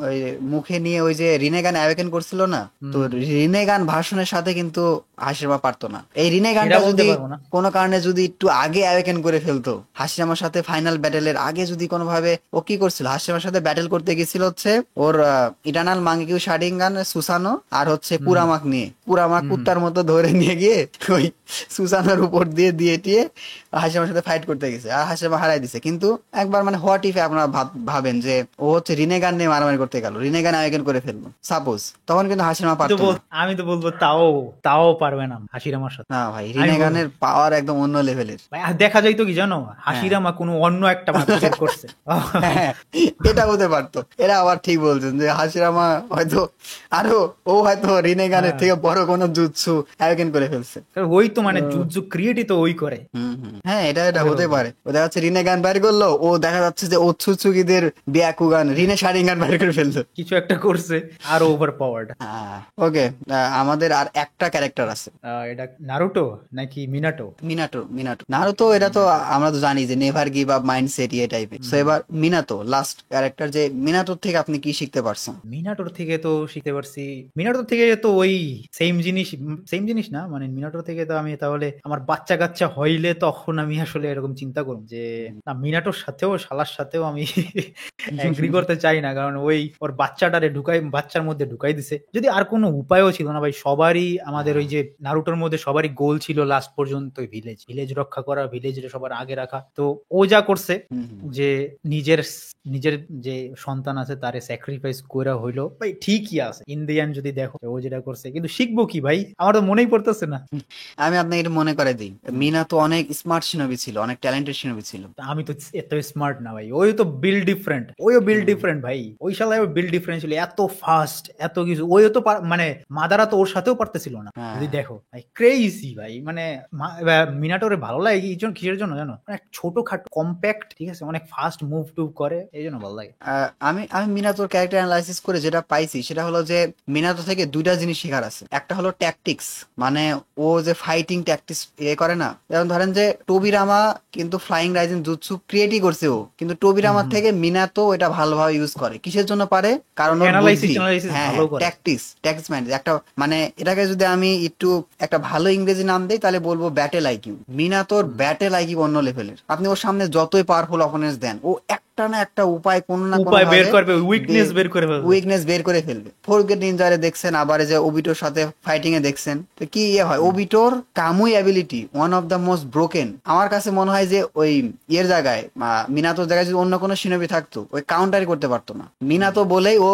Speaker 1: ওই মুখে নিয়ে ওই যে রিনেগান অ্যাওয়েকেন করছিল না, তো রিনেগান ভার্সনের সাথে কিন্তু হাসিরামা পারতো না। এই রিনেগানটা
Speaker 2: এটা বলতে
Speaker 1: যদি
Speaker 2: পারবো না।
Speaker 1: কোনো কারণে যদি একটু আগে অ্যাওয়েকেন করে ফেলতো হাসিরামার সাথে, ফাইনাল ব্যাটেলের আগে যদি কোনোভাবে, ও কি করছিল হাসিরামার সাথে ব্যাটেল করতে গেছিল হচ্ছে ওর ইটার্নাল মাঙ্গিকিউ শারিঙ্গান সুসানো আর হচ্ছে কুরামাক নিয়ে, কুরামাক কুত্তার মতো ধরে নিয়ে গিয়ে ওই সুসানোর উপর দিয়ে দিয়ে টিয়ে হাসিরামার সাথে ফাইট করতে গেছে, আর হাসিরামা হারাই দিছে। কিন্তু একবার মানে হোয়াট ইফ আপনারা ভাবেন যে ও হচ্ছে রিনেগান নিয়ে মারামারি করতে গেল, রিনেগান আয়োজন করে ফেললো সাপোজ, তখন কিন্তু হাসিরামা পারতো না।
Speaker 2: আমি তো বলবো তাও তাও পারবে না হাসিরামার সাথে।
Speaker 1: না ভাই, রিনেগানের পাওয়ার একদম অন্য লেভেলের।
Speaker 2: ভাই, আর দেখা যায় তো কি জানো, হাসিরামা কোনো অন্য একটা মার্কেট করছে।
Speaker 1: হ্যাঁ, এটা হতে পারতো। এরা আবার ঠিক বলছেন যে হাসিরামা হয়তো আরো, ও হয়তো রিনেগানের থেকে বড় কোনো জুৎসু আয়োজন করে ফেলছে।
Speaker 2: কারণ ওই তো মানে জুজু ক্রিয়েটই তো ওই করে।
Speaker 1: হ্যাঁ, এটা এটা হতে পারে। ও দেখা যাচ্ছে রিনেগান বাইর করলো, ও দেখা যাচ্ছে যে ওৎসুৎসুকিদের বিয়াকুগান রিনে শারিঙ্গান বাইর করে ফেললো,
Speaker 2: কিছু একটা করছে আরো ওভার পাওয়ার্ড।
Speaker 1: ওকে। আমাদের আর একটা ক্যারেক্টার আছে,
Speaker 2: এটা নারুটো নাকি মিনাটো?
Speaker 1: মিনাটো। মিনাটো নারুতো এটা তো আমরা তো জানি যে নেভার গিভ আপ মাইন্ডসেট ইয়ে টাইপের। সো এবার মিনাতো লাস্ট ক্যারেক্টার, যে মিনাটোর থেকে আপনি কি শিখতে পারছেন?
Speaker 2: মিনাটোর থেকে তো শিখতে পারছি, মিনাটোর থেকে তো ওই সেম জিনিস, সেম জিনিস না মানে মিনাটোর থেকে তো আমি তাহলে আমার বাচ্চা কাচ্চা হইলে তখন আমি আসলে এরকম চিন্তা করব যে না, মিনাটোর সাথেও শালার সাথেও আমি এগ্রি করতে চাই না, কারণ ওই ওর বাচ্চাটারে ঢুকাই, বাচ্চার মধ্যে ঢুকাই দিছে। যদি আর কোনো উপায়ও ছিল না ভাই, সবারই আমাদের ওই যে নারুটোর মধ্যে সবারই গোল ছিল লাস্ট পর্যন্ত ভিলেজ, ভিলেজ রক্ষা করা, ভিলেজে সবার আগে রাখা। তো ও যা করছে যে নিজের নিজের যে সন্তান আছে তারে স্যাক্রিফাইস করে হইলো ভাই, ঠিকই আছে ইন দি এন্ড যদি দেখো ও যেটা করছে। কিন্তু শিখবো কি ভাই, আমার তো মনেই পড়তেছে না।
Speaker 1: আমি আপনাকে এটা মনে করে দিই, মিনাতো অনেক স্মার্ট শিনোবি ছিল, অনেক ট্যালেন্টেড শিনোবি ছিল।
Speaker 2: তা আমি তো এত স্মার্ট না ভাই, ওই তো বিল্ড ডিফারেন্ট, ওইও বিল্ড ডিফারেন্ট ভাই, ওই শালায় বিল্ড ডিফারেন্ট ছিল, এত ফাস্ট এত কিছু। ওইও তো মানে মাদারা তো ওর সাথেও পারতেছিল না যদি দেখো ভাই, ক্রেজি ভাই। মানে মিনাটোরে ভালো লাগে কিসের জন্য জানো, মানে ছোট খাটো কম্প্যাক্ট, ঠিক আছে, অনেক ফাস্ট মুভ টুভ করে, এই জন্য ভালো লাগে।
Speaker 1: আমি আমি মিনাতোর ক্যারেক্টার অ্যানালাইসিস করে যেটা পাইছি সেটা হলো যে মিনাতো থেকে দুইটা জিনিস শেখার আছে। একটা হলো ট্যাকটিক্স, মানে ও যে ফাইটিং ট্যাকটিক্স করে না, যেমন ধরেন যে টোবিরামা কিন্তু ফ্লাইং রাইজিং জুৎসু ক্রিয়েটই করছে ও, কিন্তু টোবিরামার থেকে মিনাতো এটা ভালোভাবে ইউজ করে। কিসের জন্য পারে? কারণ ওর বুদ্ধি। হ্যাঁ, ট্যাকটিক্স মানে একটা, মানে এটাকে যদি আমি একটু একটা ভালো ইংরেজি নাম দেই তাহলে বলবো ব্যাটেল আইকিউ। মিনাতোর ব্যাটেল আইকিউ অন্য লেভেলের। আপনি ওর সামনে যতই পাওয়ারফুল অপোনেন্টস দেন, ও একটা না একটা উপায়, কোনো না কোনো
Speaker 2: উপায় বের করবে, উইকনেস বের করে ফেলবে,
Speaker 1: উইকনেস বের করে ফেলবে। ফোরগেট নিনজারে দেখছেন, আবার এই যে ওবিটোর সাথে ফাইটিং এ দেখছেন, তো কি ইয়ে হয়, ওবিটোর Kamui ability one of the most broken. আমার কাছে মনে হয় যে ওই এর জায়গায়, মিনাতোর জায়গায় যদি অন্য কোনো সিনোবি থাকতো, ওই কাউন্টারই করতে পারতো না। মিনাতো বলেই ও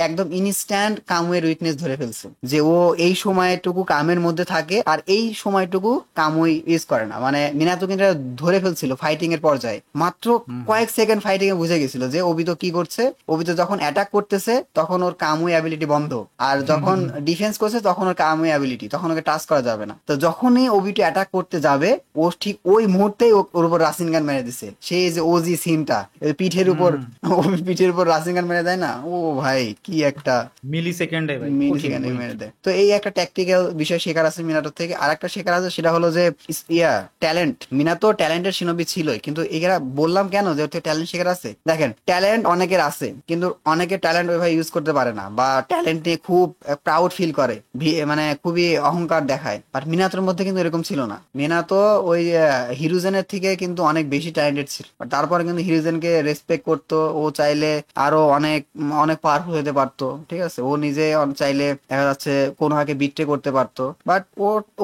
Speaker 1: একদম ইনস্ট্যান্ট কামুয়ের উইকনেস ধরে ফেলছে, যে ও এই সময়টুকু কামের মধ্যে থাকে আর এই সময়টুকু কামুই ইউজ করে না। মানে মিনাতো কিন্তু ধরে ফেলছিল ফাইটিং এর পর্যায়ে, মাত্র কয়েক সেকেন্ড ফাইটিং এ বুঝে গেছিল যে ওবিতো কি করছে। ওবিতো যখন অ্যাটাক করতেছে তখন ওর কামুই অ্যাবিলিটি বন্ধ, আর যখন ডিফেন্স করছে তখন ওর কামুই অ্যাবিলিটি, তখন ওকে টাচ করা যাবে না। তো যখনই ওবিটো অ্যাটাক করতে যাবে, ও ঠিক ওই মুহূর্তেই ওর উপর রাসিন গান মেরে দিছে। সেই যে ওজি সিনটা পিঠের উপর, পিঠের উপর রাসিন গান মেরে দেয় না, ও ভাই কি একটা
Speaker 2: মিলি সেকেন্ডে ভাই,
Speaker 1: মিলিসেকেন্ডে মেরে দেয়। তো এই একটা ট্যাকটিক্যাল বিষয় শেখার আছে মিনাটোর থেকে। আর একটা শেখার আছে, সেটা হলো যে ট্যালেন্ট। মিনাতো ট্যালেন্টের সিনোবি ছিলই, কিন্তু এরা বললাম কেন যে ট্যালেন্ট শেখার আছে। দেখেন, ট্যালেন্ট অনেকের আছে, কিন্তু অনেকে ট্যালেন্ট ওইভাবে ইউজ করতে পারে না, বা ট্যালেন্ট নিয়ে খুব প্রাউড ফিল করে, মানে খুবই অহংকার দেখায়। বাট মিনাতোর মধ্যে কিন্তু এরকম ছিল না। মিনাতো ওই হিরোজেনের থেকে কিন্তু অনেক বেশি ট্যালেন্টেড ছিল, বাট তারপরে কিন্তু হিরোজেনকে রেসপেক্ট করতো। ও চাইলে আরো অনেক অনেক পাওয়ারফুল হতে পারতো, ঠিক আছে। ও নিজে চাইলে দেখা যাচ্ছে কোনো হাকে বিট্রে করতে পারতো, বাট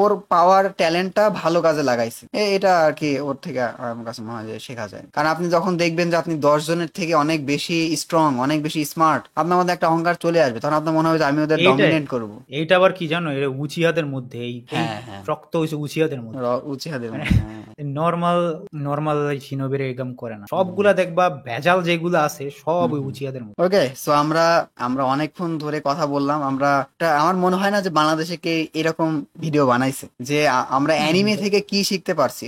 Speaker 1: ওর পাওয়ার ট্যালেন্টটা ভালো কাজে লাগাইছে। এটা আর কি ওর থেকে আমার কাছে মনে হয় যে শেখা যায়। কারণ আপনি যখন দেখবেন যে আপনি আপনি 10 জনের থেকে অনেক বেশি স্ট্রং, অনেক বেশি স্মার্ট, আপনার মধ্যে একটা অহংকার চলে আসবে, তখন আপনার মনে হবে যে আমি ওদের
Speaker 2: এইটাই
Speaker 1: ডমিনেট করবো।
Speaker 2: এইটা আবার কি জানো, এটা উচিয়াদের মধ্যে এই এই
Speaker 1: হ্যাঁ হ্যাঁ,
Speaker 2: রক্ত হয়েছে উচিয়াদের মধ্যে।
Speaker 1: উচিহাদের
Speaker 2: মানে
Speaker 1: মধ্যে, হ্যাঁ।
Speaker 2: নর্মাল নর্মাল শিনোবিরে এরকম করে না, সবগুলা দেখবা ভেজাল যেগুলো আছে সব ওই উচিয়াদের মধ্যে।
Speaker 1: ওকে, সো আমরা আমরা অনেকক্ষণ ধরে কথা বললাম। আমার মনে হয় না যে বাংলাদেশে কে এরকম ভিডিও বানাইছে যে আমরা অ্যানিমে থেকে কি শিখতে পারছি।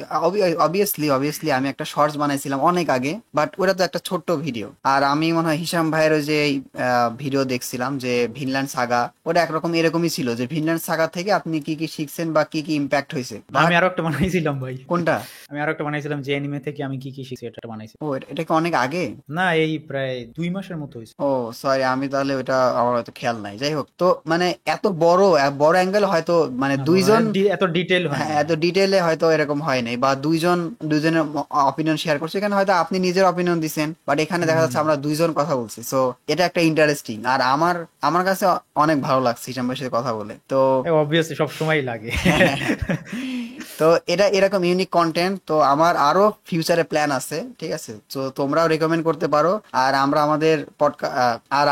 Speaker 1: অবভিয়াসলি আমি একটা শর্টস বানাইছিলাম অনেক আগে, বাট ওটা তো একটা ছোট্ট ভিডিও। আর আমি মনে হয় হিসাম ভাইয়ের ওই যে ভিডিও দেখছিলাম যে ভিনল্যান্ড সাগা, ওটা একরকম এরকমই ছিল যে ভিনল্যান্ড সাগা থেকে আপনি কি কি শিখছেন বা কি কি ইম্প্যাক্ট হয়েছে।
Speaker 2: আমি আরো একটা বানাইছিলাম ভাই,
Speaker 1: কোনটা?
Speaker 2: আমি আরো একটা বানাইছিলাম যে অ্যানিমে থেকে আমি কি কি শিখছি, এটা বানাইছি।
Speaker 1: ও, এটা কি অনেক আগে?
Speaker 2: না, এই প্রায় 2 মাসের মতো হয়েছে।
Speaker 1: ও সরি, আমি তাহলে ওটা আমার হয়তো খেয়াল নাই। যাই হোক, তো মানে এত বড় অ্যাঙ্গেল হয়তো মানে দুইজন,
Speaker 2: এত ডিটেল হয়
Speaker 1: হ্যাঁ
Speaker 2: না।
Speaker 1: এত ডিটেইলে হয়তো এরকম হয় নাই, বা দুইজনের অপিনিয়ন শেয়ার করছে। এখানে হয়তো আপনি নিজের অপিনিয়ন দিছেন, বাট এখানে দেখা যাচ্ছে আমরা দুইজন কথা বলছি। সো এটা একটা ইন্টারেস্টিং, আর আমার কাছে অনেক ভালো লাগছে হিসাম ভাইয়ের সাথে কথা বলে। তো
Speaker 2: অবভিয়াসলি সব সময় লাগে।
Speaker 1: তো এটা এরকম ইউনিক কন্টেন্ট তো আমার আরো ফিউচারে প্ল্যান আছে, ঠিক আছে? তো তোমরাও রেকমেন্ড করতে পারো। আর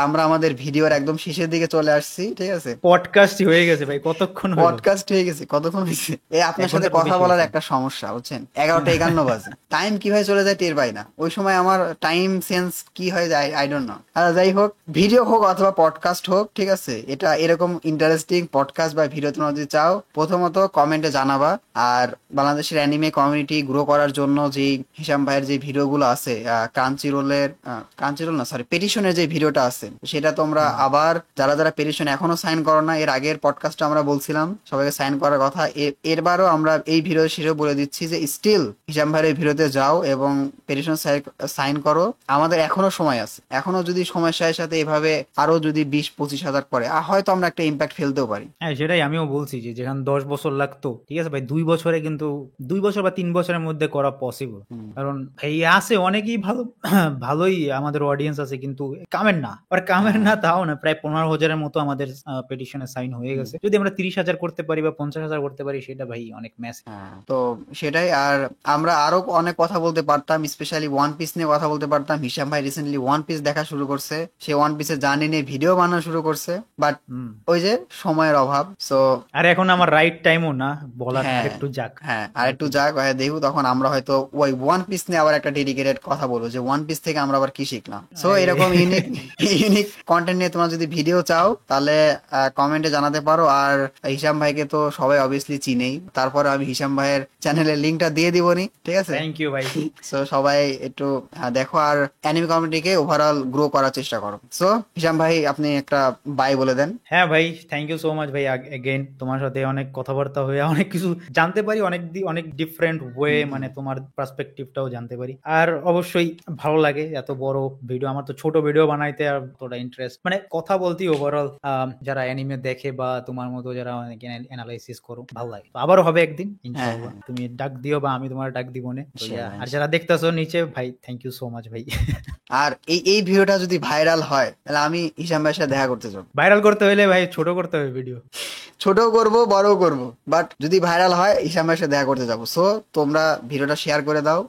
Speaker 1: আমরা আমাদের ভিডিওর একদম শেষের দিকে চলে আসছি, ঠিক আছে?
Speaker 2: পডকাস্ট হয়ে গেছে ভাই, কতক্ষণ হলো?
Speaker 1: পডকাস্ট হয়ে গেছে, কতক্ষণ হয়েছে? আপনার
Speaker 2: 1
Speaker 1: সাথে
Speaker 2: ঘন্টা তো
Speaker 1: কথা
Speaker 2: বেশি
Speaker 1: বলার
Speaker 2: হয়েছে।
Speaker 1: একটা সমস্যা, বুঝছেন? 11টা 51 বাজে, টাইম কিভাবে চলে যায় টের পাই না। ওই সময় আমার টাইম সেন্স কি হয়ে যায় আই ডোন্ট নো। যাই হোক, ভিডিও হোক অথবা পডকাস্ট হোক, ঠিক আছে, এটা এরকম ইন্টারেস্টিং পডকাস্ট বা ভিডিও তোমরা যদি চাও, প্রথমত কমেন্টে জানাবা। আর বাংলাদেশের অ্যানিমে কমিউনিটি গ্রো করার জন্য যে হিসাম ভাইয়ের যে ভিডিওগুলো আছে, ক্রাঞ্চিরোল না সরি পেটিশনের যে ভিডিওটা আছে, সেটা তোমরা আবার যারা যারা পেটিশন এখনো সাইন করো না, এর আগের পডকাস্টে আমরা বলছিলাম সবাইকে সাইন করার কথা। এরবারও আমরা এই ভিডিও শেষে বলে দিচ্ছি যে স্টিল হিসাম ভাইয়ের এই ভিডিওতে যাও এবং পেটিশন সাইন করো। আমাদের এখনো সময় আছে, এখনো যদি সময়ের সাথে সাথে এভাবে আরো যদি 20-25 হাজার করে, হয়তো আমরা একটা ইম্প্যাক্ট ফেলতেও পারি।
Speaker 2: হ্যাঁ, সেটাই আমিও বলছি যে যেখানে 10 বছর লাগতো, ঠিক আছে ভাই, 2 বছরে কিন্তু 2 বছর বা 3 বছরের মধ্যে করা পসিবল। কারণ এই আছে অনেকেই ভালো ভালোই আমাদের অডিয়েন্স আছে, কিন্তু কামের না, আর কামের না তাও না, প্রায় 15,000-এর মতো আমাদের পেটিশনে সাইন হয়ে গেছে। যদি আমরা 30,000 করতে পারি বা 50,000 করতে পারি, সেটা ভাই অনেক ম্যাসিভ।
Speaker 1: তো সেটাই। আর আমরা আরো অনেক কথা বলতে পারতাম, স্পেশালি ওয়ান পিস নিয়ে কথা বলতে পারতাম। হিসাম ভাই রিসেন্টলি ওয়ান পিস দেখা শুরু করছে, সে ওয়ান পিসের জার্নি নিয়ে ভিডিও বানানো শুরু করছে, বাট ওই যে সময়ের অভাব। সো
Speaker 2: আর এখন আমার রাইট টাইমও না বলার,
Speaker 1: হ্যাঁ
Speaker 2: একটু যাক।
Speaker 1: হ্যাঁ, আর একটু যাক দেখু, তখন আমরা হয়তো ওই ওয়ান পিস নিয়ে আবার একটা ডেডিকেটেড কথা বলবো যে ওয়ান পিস থেকে আমরা আবার কি শিখলাম। সো এরকম ইউনিক কন্টেন্ট নিয়ে তোমরা যদি ভিডিও চাও, তাহলে কমেন্টে জানাতে পারো। আর হিসাম ভাইকে তো সবাই অবভিয়াসলি চিনেই, তারপরে আমি হিসাম ভাইয়ের চ্যানেলের লিঙ্কটা দিয়ে দিবনি, ঠিক আছে?
Speaker 2: থ্যাংক ইউ ভাই।
Speaker 1: সো সবাই একটু দেখো আর অ্যানিমে কমিউনিটিকে ওভারঅল গ্রো করার চেষ্টা করো। সো হিসাম ভাই, আপনি একটা বাই বলে দেন।
Speaker 2: হ্যাঁ ভাই, থ্যাংক ইউ সো মাচ ভাই। এগেইন তোমার সাথে অনেক কথাবার্তা হয়ে অনেক কিছু জানতে পারি, অনেক ডিফারেন্ট ওয়ে, মানে তোমার পার্সপেক্টিভটাও জানতে পারি। আর অবশ্যই ভালো লাগে এত বড় ভিডিও, আমার তো ছোট ভিডিও বানাইতে আর তোটা ইন্টারেস্ট, মানে কথা বলতেই ওভারঅল যারা অ্যানিমে দেখে বা তোমার মতো যারা অ্যানালাইসিস করো, ভালো লাগে। তো আবারও হবে একদিন ইনশাআল্লাহ, তুমি ডাক দিও বা আমি তোমার ডাক দিব না। আর যারা দেখতেছো নিচে ভাই, থ্যাংক ইউ সো মাচ ভাই।
Speaker 1: আর এই ভিডিওটা যদি ভাইরাল হয়, তাহলে আমি হিসাম ভাইয়ের সাথে দেখা করতে যাবো।
Speaker 2: ভাইরাল করতে হলে ভাই ছোট করতে হবে ভিডিও,
Speaker 1: ছোটও করবো বড়ও করবো, বাট যদি ভাইরাল হয় হিসাম ভাইয়ের সাথে দেখা করতে যাবো। সো তোমরা ভিডিওটা শেয়ার করে দাও।